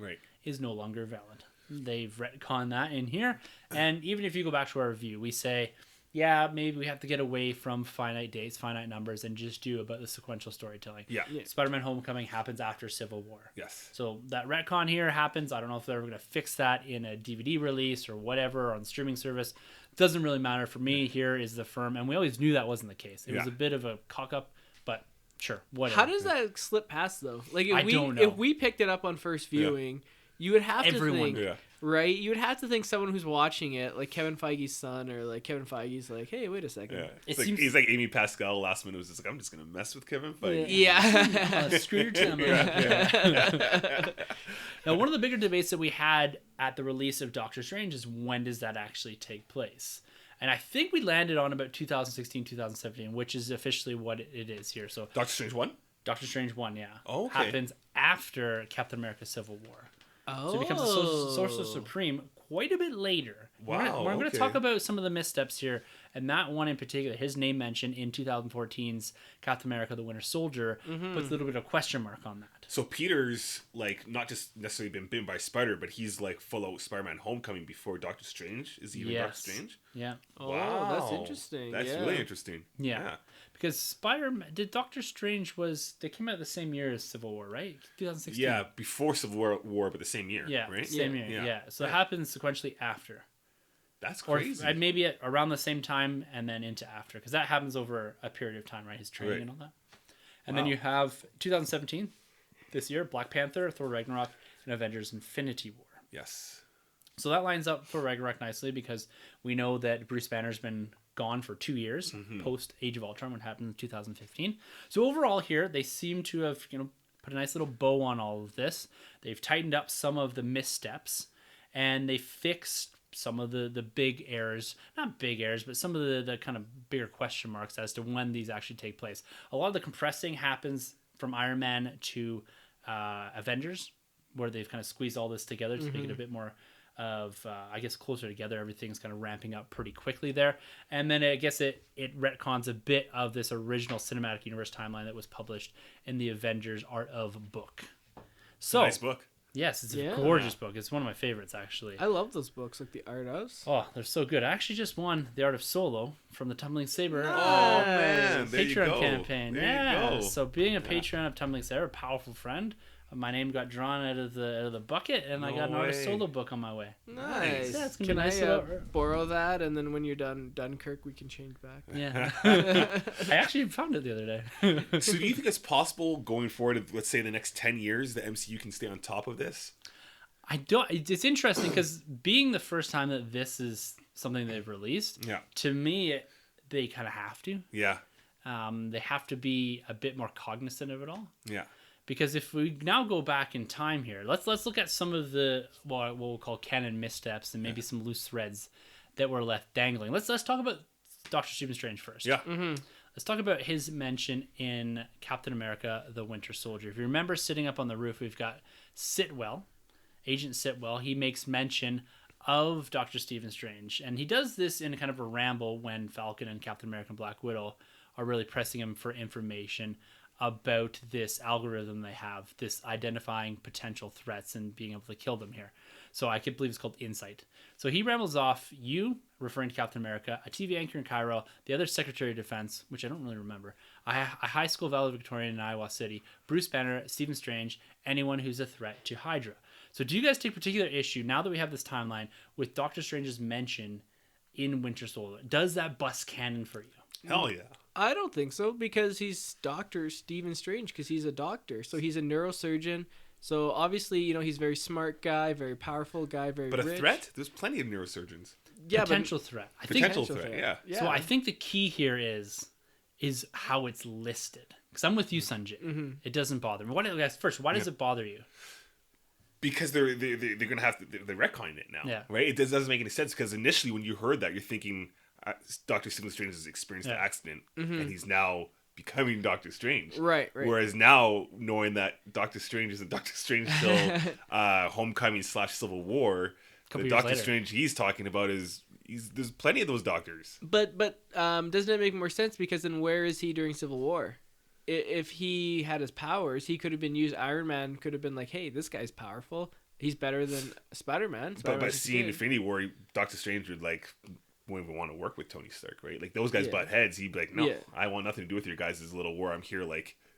is no longer valid. They've retconned that in here. And even if you go back to our review, we say, yeah, maybe we have to get away from finite dates, finite numbers, and just do about the sequential storytelling. Yeah. Spider-Man: Homecoming happens after Civil War. Yes. So that retcon here happens. I don't know if they're ever going to fix that in a DVD release or whatever, or on the streaming service. Doesn't really matter. For me, here is the firm. And we always knew that wasn't the case. It was a bit of a cock-up, but sure, whatever. How does that slip past, though? Like, I don't know. If we picked it up on first viewing, you would have to think... Right? You would have to think someone who's watching it, like Kevin Feige's son, or like Kevin Feige's like, hey, wait a second. Yeah. He's like Amy Pascal last minute was just like, I'm just going to mess with Kevin Feige. Yeah. Screw your timing. Now, one of the bigger debates that we had at the release of Doctor Strange is when does that actually take place? And I think we landed on about 2016, 2017, which is officially what it is here. So Doctor Strange 1? Doctor Strange 1, yeah. Oh, okay. Happens after Captain America: Civil War. Oh. So it becomes a Sorcerer Supreme quite a bit later. Wow. We're going to talk about some of the missteps here, and that one in particular, his name mentioned in 2014's Captain America: The Winter Soldier, puts a little bit of question mark on that. So Peter's like not just necessarily been bitten by Spider, but he's like full out Spider-Man: Homecoming before Doctor Strange. Is he even Doctor Strange? Yeah. Oh, Wow. that's interesting. That's really interesting. Yeah. Because Doctor Strange they came out the same year as Civil War, right? 2016. Yeah, before Civil War, but the same year. Yeah, right? same year. Yeah. So it happens sequentially after. That's crazy. Or maybe around the same time and then into after, because that happens over a period of time, right? His training and all that. And then you have 2017, this year, Black Panther, Thor: Ragnarok, and Avengers: Infinity War. Yes. So that lines up for Ragnarok nicely because we know that Bruce Banner's been gone for 2 years post Age of Ultron, when it happened in 2015. So overall here, they seem to have put a nice little bow on all of this. They've tightened up some of the missteps, and they fixed some of the big errors, not big errors, but some of the kind of bigger question marks as to when these actually take place. A lot of the compressing happens from Iron Man to Avengers, where they've kind of squeezed all this together to make it a bit more I guess closer together. Everything's kind of ramping up pretty quickly there, and then I guess it retcons a bit of this original cinematic universe timeline that was published in the Avengers Art of Book. So Nice book. yes, it's a Yeah. gorgeous book. It's one of my favorites actually. I love those books, like the Art of. Oh, they're so good. I actually just won the Art of Solo from the Tumbling Saber Oh man, there you Patreon go. campaign. There Yeah. you go. So being a Patreon of Tumbling Saber, a powerful friend, my name got drawn out of the bucket, and I No got an Art of way. Solo book on my way. Nice. Yeah, it's gonna be Can a nice I little- borrow that, and then when you're done Dunkirk, we can change back? Yeah. I actually found it the other day. So do you think it's possible going forward, let's say the next 10 years, the MCU can stay on top of this? I don't. It's interesting because being the first time that this is something they've released, Yeah. to me, they kind of have to. Yeah. They have to be a bit more cognizant of it all. Yeah. Because if we now go back in time here, let's look at some of the what we'll call canon missteps and maybe some loose threads that were left dangling. Let's talk about Dr. Stephen Strange first. Yeah. Let's talk about his mention in Captain America: The Winter Soldier. If you remember, sitting up on the roof, we've got Sitwell, Agent Sitwell. He makes mention of Dr. Stephen Strange, and he does this in kind of a ramble when Falcon and Captain America and Black Widow are really pressing him for information about this algorithm they have, this identifying potential threats and being able to kill them here. So I believe it's called Insight. So he rambles off you, referring to Captain America, a TV anchor in Cairo, the other Secretary of Defense, which I don't really remember, a high school valedictorian in Iowa City, Bruce Banner, Stephen Strange, anyone who's a threat to Hydra. So do you guys take particular issue, now that we have this timeline, with Doctor Strange's mention in Winter Soldier? Does that bust canon for you? Hell yeah. I don't think so, because he's Dr. Stephen Strange, because he's a doctor. So he's a neurosurgeon. So obviously, he's a very smart guy, very powerful guy, very But a rich. threat? There's plenty of neurosurgeons. Yeah, Potential threat. I think Potential threat, yeah. Yeah. So I think the key here is how it's listed. Because I'm with you, Sunjay. It doesn't bother me. Why does it bother you? Because they're gonna have to they're retconning it now, Yeah. right? It doesn't make any sense because initially when you heard that, you're thinking Doctor Stephen Strange has experienced the accident and he's now becoming Doctor Strange. Right. Whereas now knowing that Doctor Strange isn't Doctor Strange till Homecoming / Civil War, Couple the years Doctor later. Strange he's talking about there's plenty of those doctors. But doesn't it make more sense? Because then where is he during Civil War? If he had his powers, he could have been used. Iron Man could have been like, hey, this guy's powerful. He's better than Spider-Man. But by seeing Infinity War, Doctor Strange would wouldn't even want to work with Tony Stark, right? Like those guys butt heads. He'd be like, no, Yeah. I want nothing to do with your guys' little war. I'm here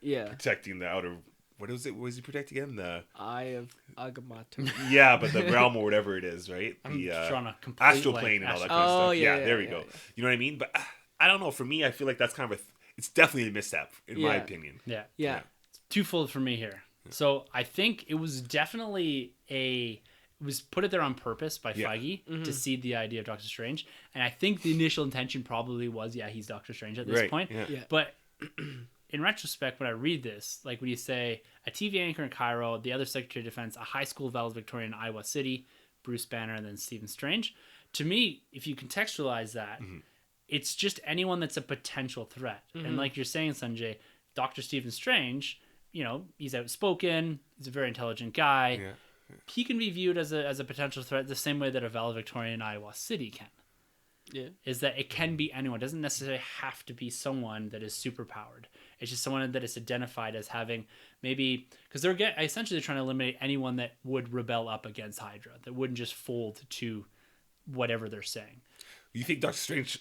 protecting the outer. What was it? What was he protecting again? The Eye of Agamotto. yeah, but the realm or whatever it is, right? I'm The drawing a complete astral plane and all that kind of Oh, stuff. yeah, Yeah, there we yeah, go. yeah. You know what I mean? But I don't know. For me, I feel like that's kind of it's definitely a misstep in my Yeah. opinion. Yeah. Yeah. Twofold for me here. So I think it was definitely it was put it there on purpose by Yeah. Feige to seed the idea of Doctor Strange. And I think the initial intention probably was, he's Doctor Strange at this Right, point. yeah. Yeah. But in retrospect, when I read this, like when you say a TV anchor in Cairo, the other Secretary of Defense, a high school valedictorian in Iowa City, Bruce Banner, and then Stephen Strange. To me, if you contextualize that, it's just anyone that's a potential threat. And like you're saying, Sanjay, Dr. Stephen Strange, he's outspoken, he's a very intelligent guy. Yeah. He can be viewed as a potential threat the same way that a valedictorian in Iowa City can. Yeah. Is that it can be anyone. It doesn't necessarily have to be someone that is superpowered. It's just someone that is identified as having maybe, because they're essentially trying to eliminate anyone that would rebel up against Hydra, that wouldn't just fold to whatever they're saying. You think Doctor Strange?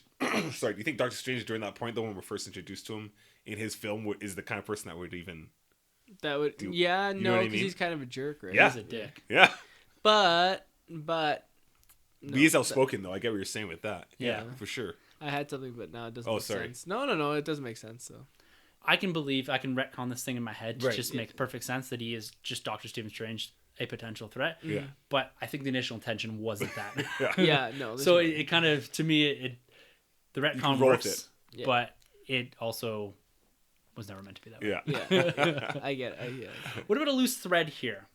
Sorry, do you think Doctor Strange during that point, though, when we're first introduced to him in his film, is the kind of person that would even? That would. You Yeah. know No, what I because mean? he's kind of a jerk, right? Yeah. He's a dick. Yeah, But. No, he's outspoken though. I get what you're saying with that. Yeah. for sure. I had something, but now it doesn't Oh, make sorry. sense. No, it doesn't make sense. So. I can retcon this thing in my head to Right. just make perfect sense that he is just Dr. Stephen Strange, a potential threat. Yeah. But I think the initial intention wasn't that. Yeah. No. So it kind of, to me, the can retcon roll with works, Yeah. but it also was never meant to be that way. Yeah. Yeah. I get it. What about a loose thread here?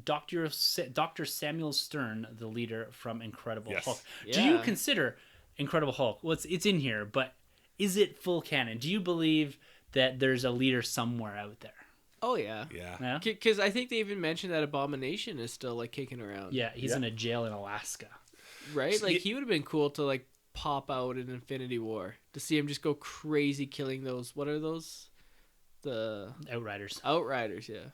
Dr. Samuel Stern, the leader from Incredible Yes. Hulk. Do you Yeah. consider Incredible Hulk? Well, it's in here, but is it full canon? Do you believe that there's a leader somewhere out there? Oh yeah. Yeah. Yeah. Because I think they even mentioned that Abomination is still like kicking around. Yeah, he's Yeah. in a jail in Alaska. Right? Like Yeah. he would have been cool to like pop out in Infinity War to see him just go crazy killing those. What are those? The Outriders. Outriders. Yeah.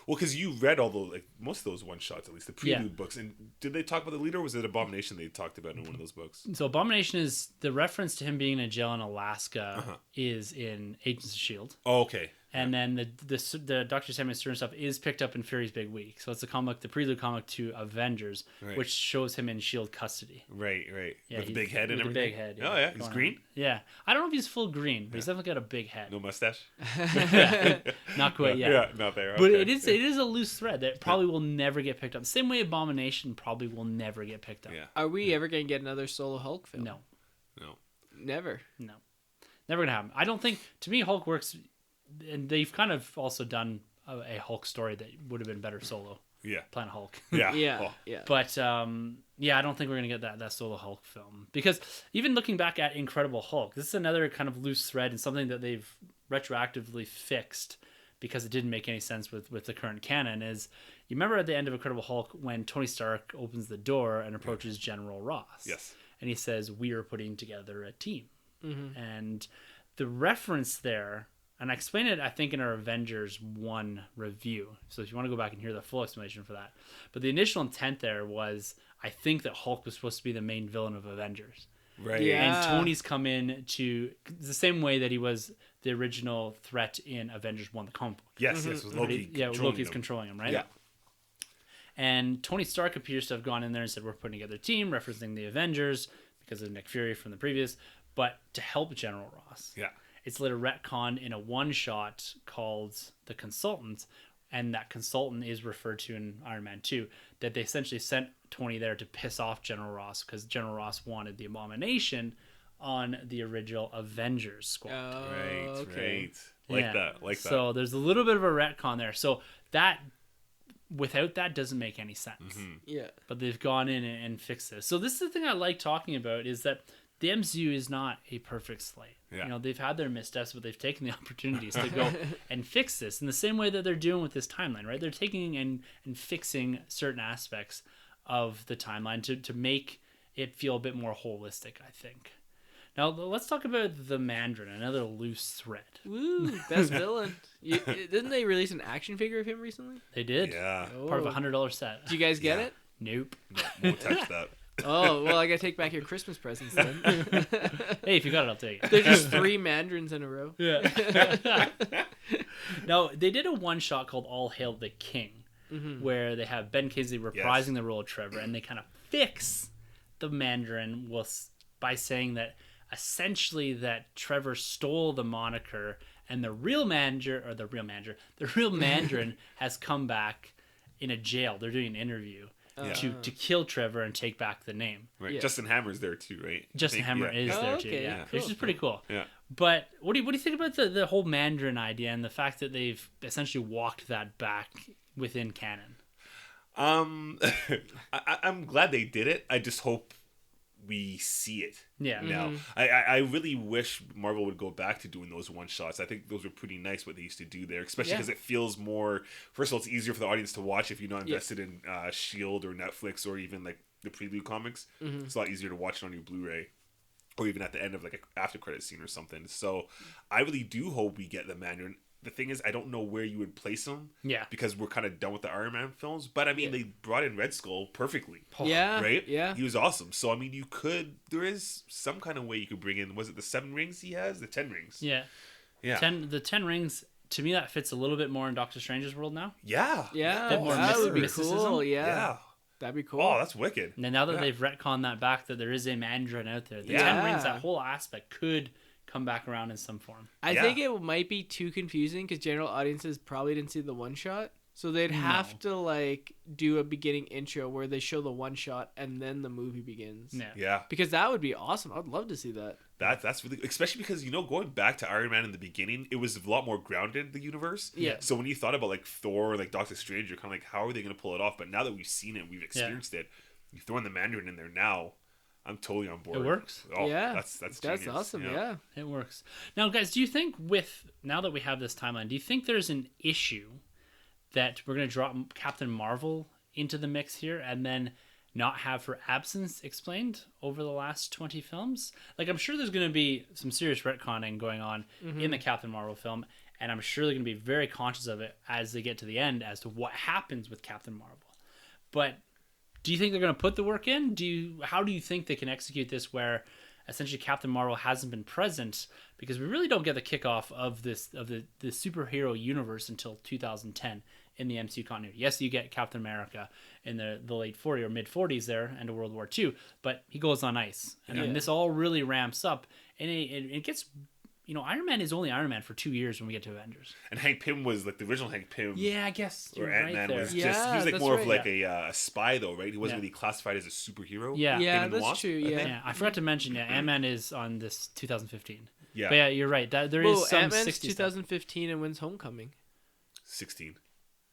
Well, because you read all the like most of those one shots, at least the prelude Yeah. books, and did they talk about the leader? Or was it Abomination they talked about in one of those books? So Abomination is the reference to him being in a jail in Alaska Uh-huh. is in Agents of Shield. Oh, okay. And then the Dr. Samuel Stern stuff is picked up in Fury's Big Week. So it's the prelude comic to Avengers, Right. which shows him in Shield custody. Right. Yeah, With the he's- big head and with the everything. big head. Oh yeah, he's going green. on. Yeah, I don't know if he's full green, but he's definitely got a big head. No mustache. Not quite yet. Yeah, not there. But Okay. it is a loose thread that probably will never get picked up. Same way Abomination probably will never get picked up. Yeah. Are we ever gonna get another solo Hulk film? No, No. Never. no, never gonna happen. I don't think. To me, Hulk works, and they've kind of also done a Hulk story that would have been better solo. Yeah. Planet Hulk. Yeah. Yeah. Oh. Yeah. But yeah, I don't think we're gonna get that solo Hulk film, because even looking back at Incredible Hulk, this is another kind of loose thread and something that they've retroactively fixed because it didn't make any sense with the current canon. Is you remember at the end of Incredible Hulk when Tony Stark opens the door and approaches General Ross? Yes. And he says, "We are putting together a team," Mm-hmm. and the reference there. And I explained it, I think, in our Avengers 1 review. So if you want to go back and hear the full explanation for that. But the initial intent there was, I think that Hulk was supposed to be the main villain of Avengers. Right. Yeah. And Tony's come in to the same way that he was the original threat in Avengers 1, the comic book. Yes. Yes. With Loki. Yeah, controlling Loki's him. controlling him, right? Yeah. And Tony Stark appears to have gone in there and said, "We're putting together a team," referencing the Avengers because of Nick Fury from the previous, but to help General Ross. Yeah. It's later retconned in a one-shot called The Consultant, and that consultant is referred to in Iron Man 2, that they essentially sent Tony there to piss off General Ross because General Ross wanted the Abomination on the original Avengers squad. Right. Okay. Right. Yeah. Like that. So there's a little bit of a retcon there. So that, without that, doesn't make any sense. Mm-hmm. Yeah. But they've gone in and fixed this. So this is the thing I like talking about, is that the MCU is not a perfect slate. Yeah. You know, they've had their missteps, but they've taken the opportunities to go and fix this in the same way that they're doing with this timeline, right? They're taking and fixing certain aspects of the timeline to make it feel a bit more holistic, I think. Now, let's talk about the Mandarin, another loose thread. Woo! Best villain. Didn't they release an action figure of him recently? They did. Yeah. Part of a Oh. $100 set. Did you guys get Yeah. it? Nope. No, won't touch that. Oh, well, I gotta take back your Christmas presents then. Hey, if you got it, I'll take it. They're just 3 mandarins in a row. Yeah. No, they did a one shot called All Hail the King, Mm-hmm. where they have Ben Kingsley reprising the role of Trevor, and they kind of fix the Mandarin by saying that essentially that Trevor stole the moniker, and the real Mandarin has come back in a jail. They're doing an interview to kill Trevor and take back the name. Right. Yeah. Justin Hammer's there too, right? Justin Hammer is Oh, there too, okay. yeah, Yeah. which is pretty cool. Yeah. But what do you think about the whole Mandarin idea and the fact that they've essentially walked that back within canon? I'm glad they did it. I just hope we see it Yeah. now. I really wish Marvel would go back to doing those one shots. I think those were pretty nice what they used to do there, especially Yeah. because it feels more. First of all, it's easier for the audience to watch if you're not invested in Shield or Netflix or even like the Prelude comics. It's a lot easier to watch it on your Blu-ray. Or even at the end of like an after credit scene or something. So I really do hope we get the Mandarin. The thing is, I don't know where you would place him. Yeah. Because we're kind of done with the Iron Man films. But I mean, they brought in Red Skull perfectly. Yeah. Right? Yeah. He was awesome. So I mean, there is some kind of way you could bring in. Was it the 7 rings he has? The 10 rings. Yeah. Yeah. The 10 rings, to me, that fits a little bit more in Doctor Strange's world now. Yeah. Yeah. Bit more That would be mysticism. cool. Yeah. Yeah. That'd be cool. Oh, that's wicked. And then now that Yeah. they've retconned that back, that there is a Mandarin out there, the Yeah. 10 rings, that whole aspect could come back around in some form. I Yeah. think it might be too confusing because general audiences probably didn't see the one shot. So they'd have to like do a beginning intro where they show the one shot and then the movie begins. Yeah. Yeah. Because that would be awesome. I'd love to see that. That's really, especially because going back to Iron Man in the beginning, it was a lot more grounded, the universe. Yeah. So when you thought about like Thor or like Doctor Strange, you're kind of like, how are they going to pull it off? But now that we've seen it, we've experienced it, you throw in the Mandarin in there now. I'm totally on board. It works. Oh, Yeah. That's genius. awesome. Yeah. It works. Now, guys, do you think now that we have this timeline, do you think there's an issue that we're going to drop Captain Marvel into the mix here and then not have her absence explained over the last 20 films? Like, I'm sure there's going to be some serious retconning going on in the Captain Marvel film, and I'm sure they're going to be very conscious of it as they get to the end as to what happens with Captain Marvel. But do you think they're going to put the work in? How do you think they can execute this where essentially Captain Marvel hasn't been present, because we really don't get the kickoff of the superhero universe until 2010 in the MCU continuity. Yes, you get Captain America in the late 40s or mid 40s there, end of World War II, but he goes on ice, and then this all really ramps up, and it gets. Iron Man is only Iron Man for 2 years when we get to Avengers. And Hank Pym was like the original Hank Pym. Yeah, I guess you're Or right Ant-Man there. was just, he was like that's more right, of like a spy though, right? He wasn't Yeah. really classified as a superhero. Yeah. Yeah, Him and the that's Wasp, true. I Yeah. think. Yeah, I forgot to mention, Ant-Man is on this 2015. Yeah. But yeah, you're right. There is some Ant-Man's 60s stuff. 2015 and when's Homecoming? 16.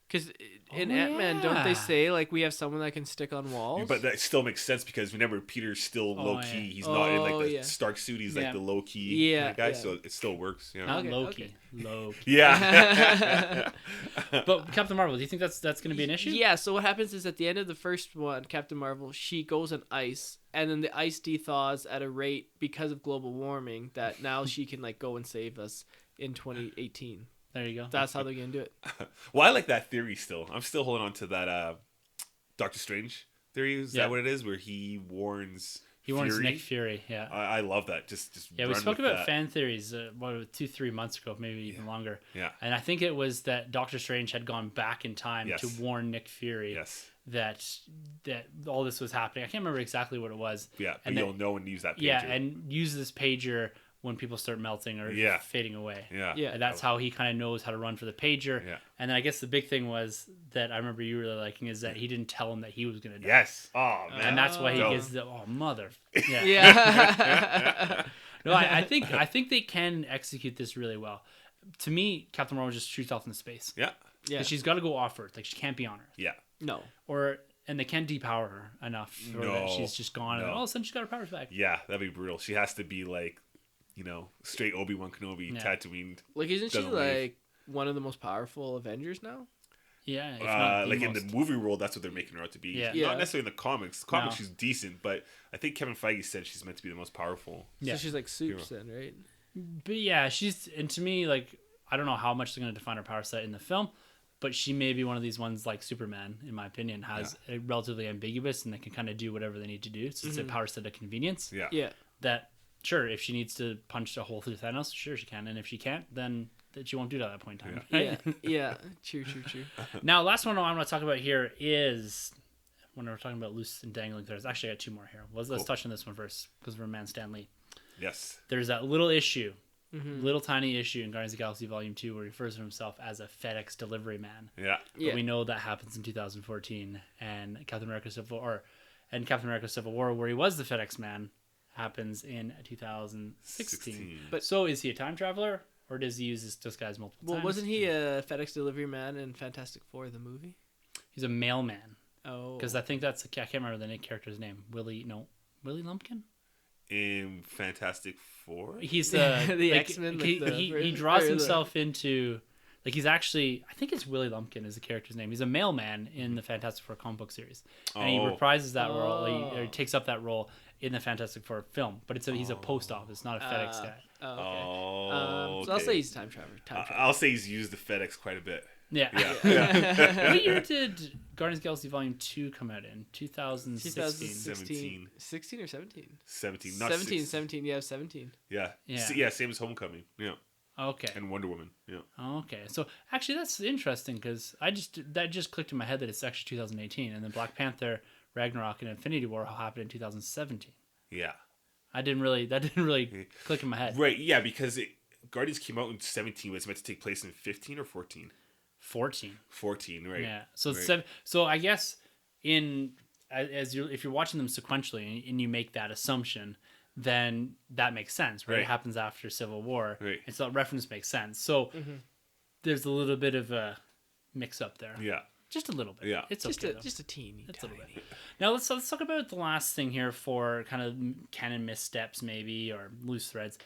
Because in Oh, Ant-Man, don't they yeah. say like we have someone that can stick on walls? But that still makes sense because remember Peter's still low key. yeah. He's not in like the yeah. Stark suit. He's Yeah. like the low key Yeah, guy. yeah. So it still works. Yeah. Not Okay, Loki. Loki. Yeah. But Captain Marvel, do you think that's going to be an issue? Yeah, so what happens is at the end of the first one, Captain Marvel, she goes on ice, and then the ice dethaws at a rate because of global warming that now she can like go and save us in 2018. There you go. That's how they're gonna do it. Well, I like that theory still. I'm still holding on to that Doctor Strange theory. Is that what it is? Where he warns. He warns Fury? Nick Fury. Yeah. I love that. Just Yeah, we run spoke with about that. fan theories 2-3 months ago, maybe even longer. Yeah. And I think it was that Doctor Strange had gone back in time Yes. to warn Nick Fury Yes. that all this was happening. I can't remember exactly what it was. Yeah, but And you'll know and use that pager. Yeah, and use this pager when people start melting or Yeah. fading away. Yeah. Yeah. And that's how he kind of knows how to run for the pager. Yeah. And then I guess the big thing was that I remember you really liking is that he didn't tell him that he was going to die. Yes. Oh man. And that's why he Dope. gives mother. Yeah. Yeah. No, I think they can execute this really well. To me, Captain Marvel just shoots off into space. Yeah. Yeah. She's got to go off Earth. Like, she can't be on Earth. Yeah. No. And they can't depower her enough for that No. she's just gone. And No. all of a sudden, she's got her powers back. Yeah. That'd be brutal. She has to be like, straight Obi-Wan Kenobi, Yeah. Tatooine. Like, isn't she Doesn't leave. like one of the most powerful Avengers now? Yeah. If not Like in most. the movie world, that's what they're making her out to be. Yeah. Yeah. Not necessarily in the comics. The comics, No. she's decent, but I think Kevin Feige said she's meant to be the most powerful. Yeah. So she's like soups then, right? But yeah, and to me, like, I don't know how much they're going to define her power set in the film, but she may be one of these ones like Superman, in my opinion, has a relatively ambiguous and they can kind of do whatever they need to do. So it's a power set of convenience. Yeah. Yeah. That, sure, if she needs to punch a hole through Thanos, sure she can. And if she can't, then that she won't do it at that point in time. Right? Yeah. Yeah. True. Now, last one I want to talk about here is when we're talking about loose and dangling threads. Actually, I got two more here. Let's touch on this one first because we're Man Stan Lee. Yes. There's that little issue, little tiny issue in Guardians of the Galaxy Volume 2 where he refers to himself as a FedEx delivery man. Yeah. Yeah. But we know that happens in 2014, and Captain America Civil War, where he was the FedEx man, happens in 2016. But- So is he a time traveler, or does he use this disguise multiple Well, times? wasn't he a FedEx delivery man in Fantastic Four, the movie? He's a mailman. Oh. Because I think I can't remember the character's name. Willie Lumpkin? In Fantastic Four. He's The X-Men, like he draws himself into, like, he's actually, I think it's Willie Lumpkin is the character's name. He's a mailman in the Fantastic Four comic book series, and he reprises that role. He takes up that role in the Fantastic Four film, but he's a post office, not a FedEx guy. Oh, okay. Oh, So I'll okay. say he's time traveler. I'll say he's used the FedEx quite a bit. Yeah. Yeah. What year did Guardians of the Galaxy Volume 2 come out in? 2016. 2016. 16 or 17? 17. Not 17, 6. 17. Yeah, 17. Yeah. Yeah. Yeah. Same as Homecoming. Yeah. Okay. And Wonder Woman. Yeah. Okay. So actually, that's interesting because that just clicked in my head that it's actually 2018, and then Black Panther, Ragnarok, and Infinity War all happened in 2017. Yeah. That didn't really click in my head. Right. Yeah. Because Guardians came out in 17, but it's meant to take place in 15 or 14. 14. 14. Right. Yeah. So Right. So I guess if you're watching them sequentially and you make that assumption, then that makes sense, right? Right. It happens after Civil War, Right. and so that reference makes sense. So there's a little bit of a mix up there. Yeah. Just a little bit. Yeah. It's just okay. just a teeny It's a tiny. little bit. Now let's talk about the last thing here for kind of canon missteps, maybe, or loose threads.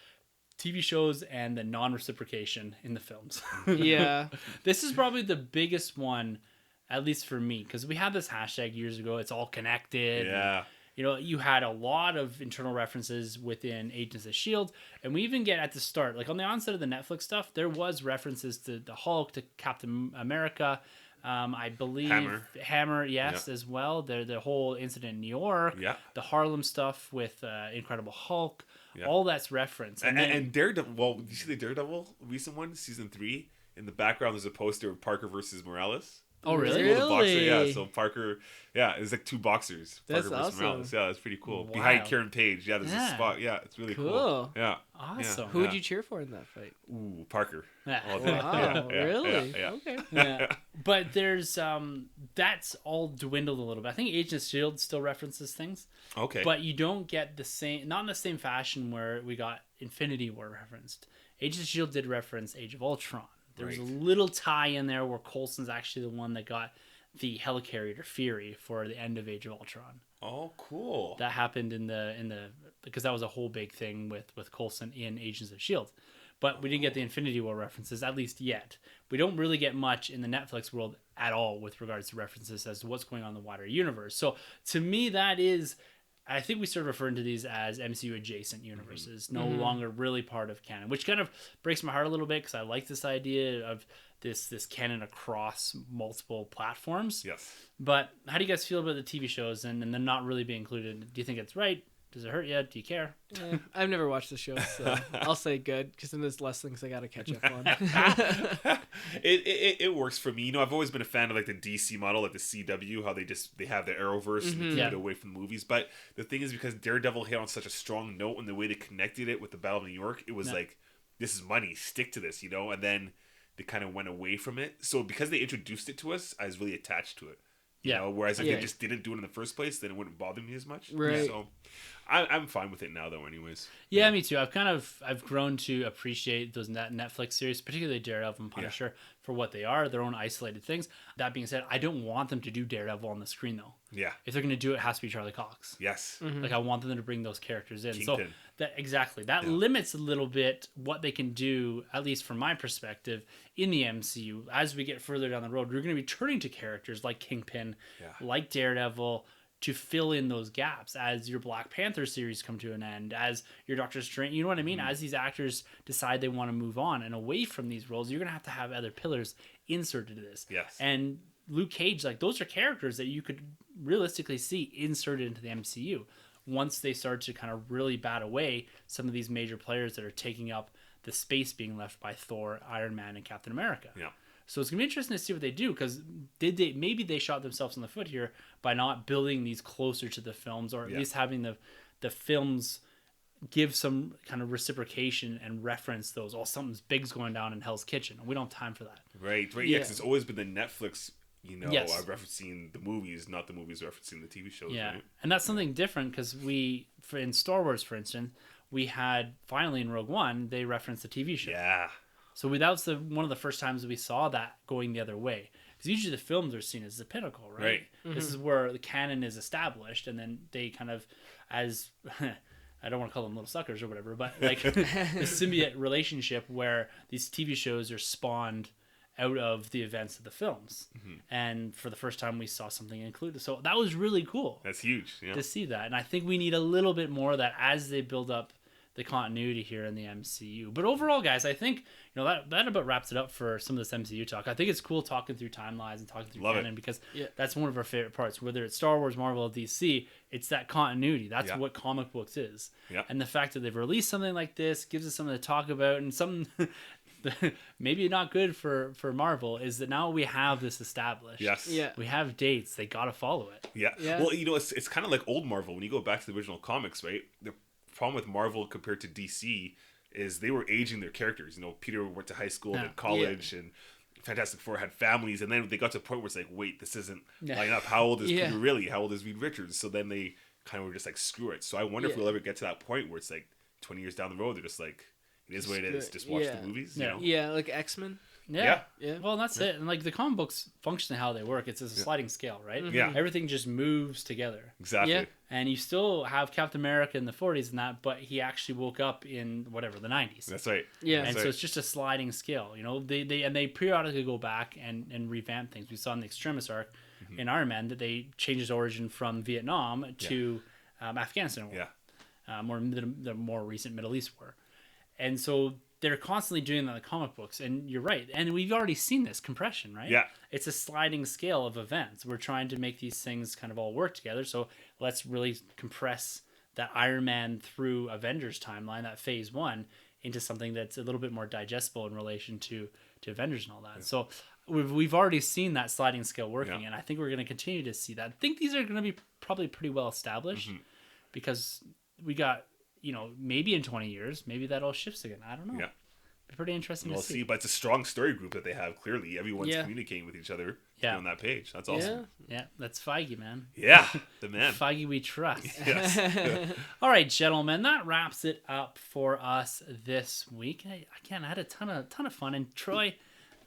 TV shows and the non-reciprocation in the films. Yeah. This is probably the biggest one, at least for me, because we had this hashtag years ago. It's all connected. Yeah. And, you had a lot of internal references within Agents of S.H.I.E.L.D. And we even get at the start, like on the onset of the Netflix stuff, there was references to the Hulk, to Captain America. I believe Hammer, yes, as well. The whole incident in New York, the Harlem stuff with Incredible Hulk, all that's referenced. And Daredevil. Well, did you see the Daredevil recent one, season 3? In the background, there's a poster of Parker versus Morales. Oh, really? Really? The boxer, yeah. So Parker, it's like 2 boxers. That's Parker versus awesome. Morales. Yeah, that's pretty cool. Wow. Behind Karen Page, there's a spot. Yeah, it's really cool. Yeah. Awesome. Who would you cheer for in that fight? Ooh, Parker. Yeah. All day. Wow, really? Yeah. Okay. Yeah. But there's that's all dwindled a little bit. I think Agents of S.H.I.E.L.D. still references things. Okay. But you don't get the same, not in the same fashion where we got Infinity War referenced. Agents of S.H.I.E.L.D. did reference Age of Ultron. There was a little tie in there where Coulson's actually the one that got the helicarrier Fury for the end of Age of Ultron. Oh, cool. That happened in the because that was a whole big thing with Coulson in Agents of S.H.I.E.L.D. But we didn't get the Infinity War references, at least yet. We don't really get much in the Netflix world at all with regards to references as to what's going on in the wider universe. So to me, that is, I think we started referring to these as MCU adjacent universes, no longer really part of canon, which kind of breaks my heart a little bit because I like this idea of this canon across multiple platforms. Yes. But how do you guys feel about the TV shows and them not really being included? Do you think it's right? Does it hurt you? Do you care? I've never watched the show, so I'll say good, because then there's less things I gotta catch up on. It works for me. I've always been a fan of like the DC model, like the CW, how they have the Arrowverse and they keep it away from the movies. But the thing is, because Daredevil hit on such a strong note and the way they connected it with the Battle of New York, it was like, this is money, stick to this, and then they kind of went away from it. So because they introduced it to us, I was really attached to it. Whereas if they just didn't do it in the first place, then it wouldn't bother me as much. Right. So I'm fine with it now, though. Anyways. Yeah, me too. I've grown to appreciate those Netflix series, particularly Daredevil and Punisher, for what they are, their own isolated things. That being said, I don't want them to do Daredevil on the screen though. Yeah. If they're going to do it, it has to be Charlie Cox. Yes. Like I want them to bring those characters in. Kingpin. So that limits a little bit what they can do, at least from my perspective, in the MCU. As we get further down the road, we're going to be turning to characters like Kingpin, like Daredevil, to fill in those gaps as your Black Panther series come to an end, as your Doctor Strange, you know what I mean? As these actors decide they want to move on and away from these roles, you're going to have other pillars inserted to this. Yes. And Luke Cage, like those are characters that you could realistically see inserted into the MCU once they start to kind of really bat away some of these major players that are taking up the space being left by Thor, Iron Man, and Captain America. Yeah. So it's gonna be interesting to see what they do, because maybe they shot themselves in the foot here by not building these closer to the films, or at least having the films give some kind of reciprocation and reference those. Oh, something's big's going down in Hell's Kitchen. We don't have time for that. Right. Yeah, because it's always been the Netflix, referencing the movies, not the movies referencing the TV shows. Yeah, right? and that's something different because in Star Wars, for instance, we had finally in Rogue One they referenced the TV show. Yeah. So that was one of the first times we saw that going the other way. Because usually the films are seen as the pinnacle, right? Right. This is where the canon is established, and then they kind of, as I don't want to call them little suckers or whatever, but like the symbiote relationship where these TV shows are spawned out of the events of the films. And for the first time we saw something included. So that was really cool. That's huge. Yeah. To see that. And I think we need a little bit more of that as they build up the continuity here in the MCU. But overall, guys, I think that about wraps it up for some of this MCU talk. I think it's cool talking through timelines and talking through canon because that's one of our favorite parts. Whether it's Star Wars, Marvel, or DC, it's that continuity. That's what comic books is. Yeah. And the fact that they've released something like this gives us something to talk about, and something maybe not good for Marvel is that now we have this established. Yes. Yeah. We have dates. They got to follow it. Yeah. Well, it's kind of like old Marvel. When you go back to the original comics, right? The problem with Marvel compared to DC is they were aging their characters. Peter went to high school and college, and Fantastic Four had families, and then they got to a point where it's like, wait, this isn't lining up. How old is Peter really? How old is Reed Richards? So then they kind of were just like, screw it. So I wonder if we'll ever get to that point where it's like 20 years down the road, they're just like, it is what it is. Just watch the movies. Yeah, like X-Men. Yeah. Yeah. Well, that's it. And like the comic books function how they work. It's a sliding scale, right? Yeah. Everything just moves together. Exactly. Yeah. And you still have Captain America in the 40s and that, but he actually woke up in whatever, the 90s. That's right. Yeah. And That's so right. it's just a sliding scale, you know. They periodically go back and revamp things. We saw in the Extremis arc in Iron Man that they changed his origin from Vietnam to Afghanistan War. Yeah. The more recent Middle East war. And so they're constantly doing that in the comic books. And you're right. And we've already seen this compression, right? Yeah. It's a sliding scale of events. We're trying to make these things kind of all work together. So let's really compress that Iron Man through Avengers timeline, that phase 1, into something that's a little bit more digestible in relation to Avengers and all that. Yeah. So we've already seen that sliding scale working, and I think we're going to continue to see that. I think these are going to be probably pretty well established because we got, you know, maybe in 20 years, maybe that all shifts again. I don't know. Yeah. Be pretty interesting to see. But it's a strong story group that they have. Clearly, everyone's communicating with each other on that page. That's awesome. Yeah, that's Feige, man. Yeah, the man. Feige we trust. Yes. All right, gentlemen, that wraps it up for us this week. I had a ton of fun. And Troy,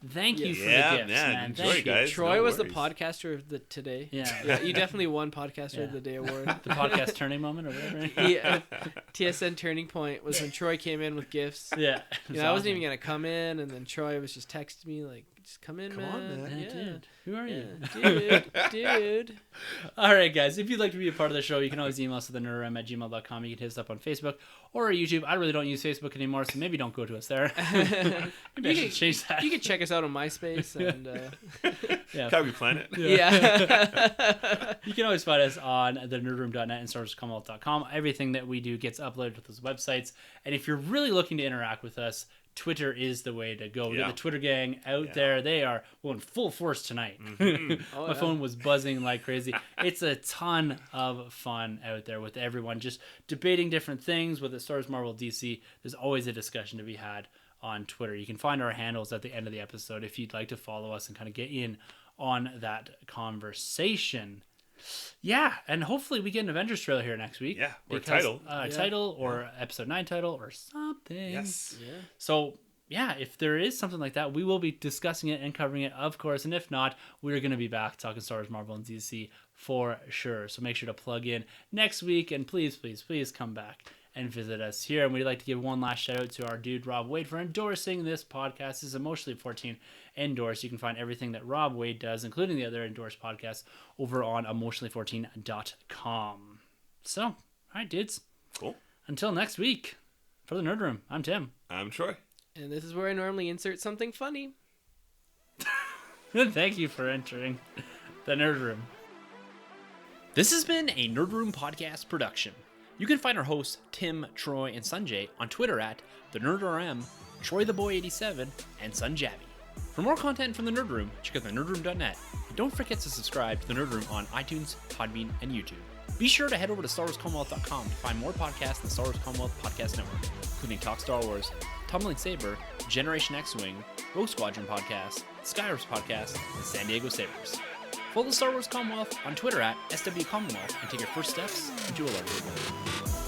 thank you for the gifts, man. Enjoy, thank you. guys. Troy no was the worries. podcaster of the today. Yeah. You definitely won podcaster of the day award. The podcast turning moment or whatever. TSN turning point was when Troy came in with gifts. Yeah. You know, I wasn't even gonna come in, and then Troy was just texting me like, "Just come in, Come on, man. Yeah, dude. Who are you? Dude. All right, guys. If you'd like to be a part of the show, you can always email us at thenerdroom@gmail.com. You can hit us up on Facebook or YouTube. I really don't use Facebook anymore, so maybe don't go to us there. Maybe I should change that. You can check us out on MySpace and Calgary Planet. yeah. You can always find us on thenerdroom.net and StarWarsCommonwealth.com. Everything that we do gets uploaded to those websites. And if you're really looking to interact with us, Twitter is the way to go. We got the Twitter gang out there. They are in full force tonight. My phone was buzzing like crazy. It's a ton of fun out there with everyone just debating different things, whether it's Star Wars, Marvel, DC. There's always a discussion to be had on Twitter. You can find our handles at the end of the episode if you'd like to follow us and kind of get in on that conversation. Yeah, and hopefully we get an Avengers trailer here next week. Yeah, or because, title. Title or episode 9 title or something. Yes. Yeah. So, yeah, if there is something like that, we will be discussing it and covering it, of course. And if not, we're going to be back talking Star Wars, Marvel, and DC for sure. So make sure to plug in next week, and please, please, please come back and visit us here. And we'd like to give one last shout out to our dude Rob Wade for endorsing this podcast. This is Emotionally 14 Endorsed. You can find everything that Rob Wade does, including the other endorsed podcasts, over on emotionally14.com. So, all right, dudes. Cool. Until next week, for the Nerd Room, I'm Tim. I'm Troy. And this is where I normally insert something funny. Thank you for entering the Nerd Room. This has been a Nerd Room podcast production. You can find our hosts, Tim, Troy, and Sunjay on Twitter at TheNerdRM, TroyTheBoy87, and Sunjabby. For more content from the Nerd Room, check out thenerdroom.net. And don't forget to subscribe to the Nerd Room on iTunes, Podbean, and YouTube. Be sure to head over to StarWarsCommonwealth.com to find more podcasts in the Star Wars Commonwealth Podcast Network, including Talk Star Wars, Tumbling Saber, Generation X-Wing, Rogue Squadron Podcast, Skyrim's Podcast, and San Diego Sabers. Follow the Star Wars Commonwealth on Twitter at SW Commonwealth and take your first steps into a larger world.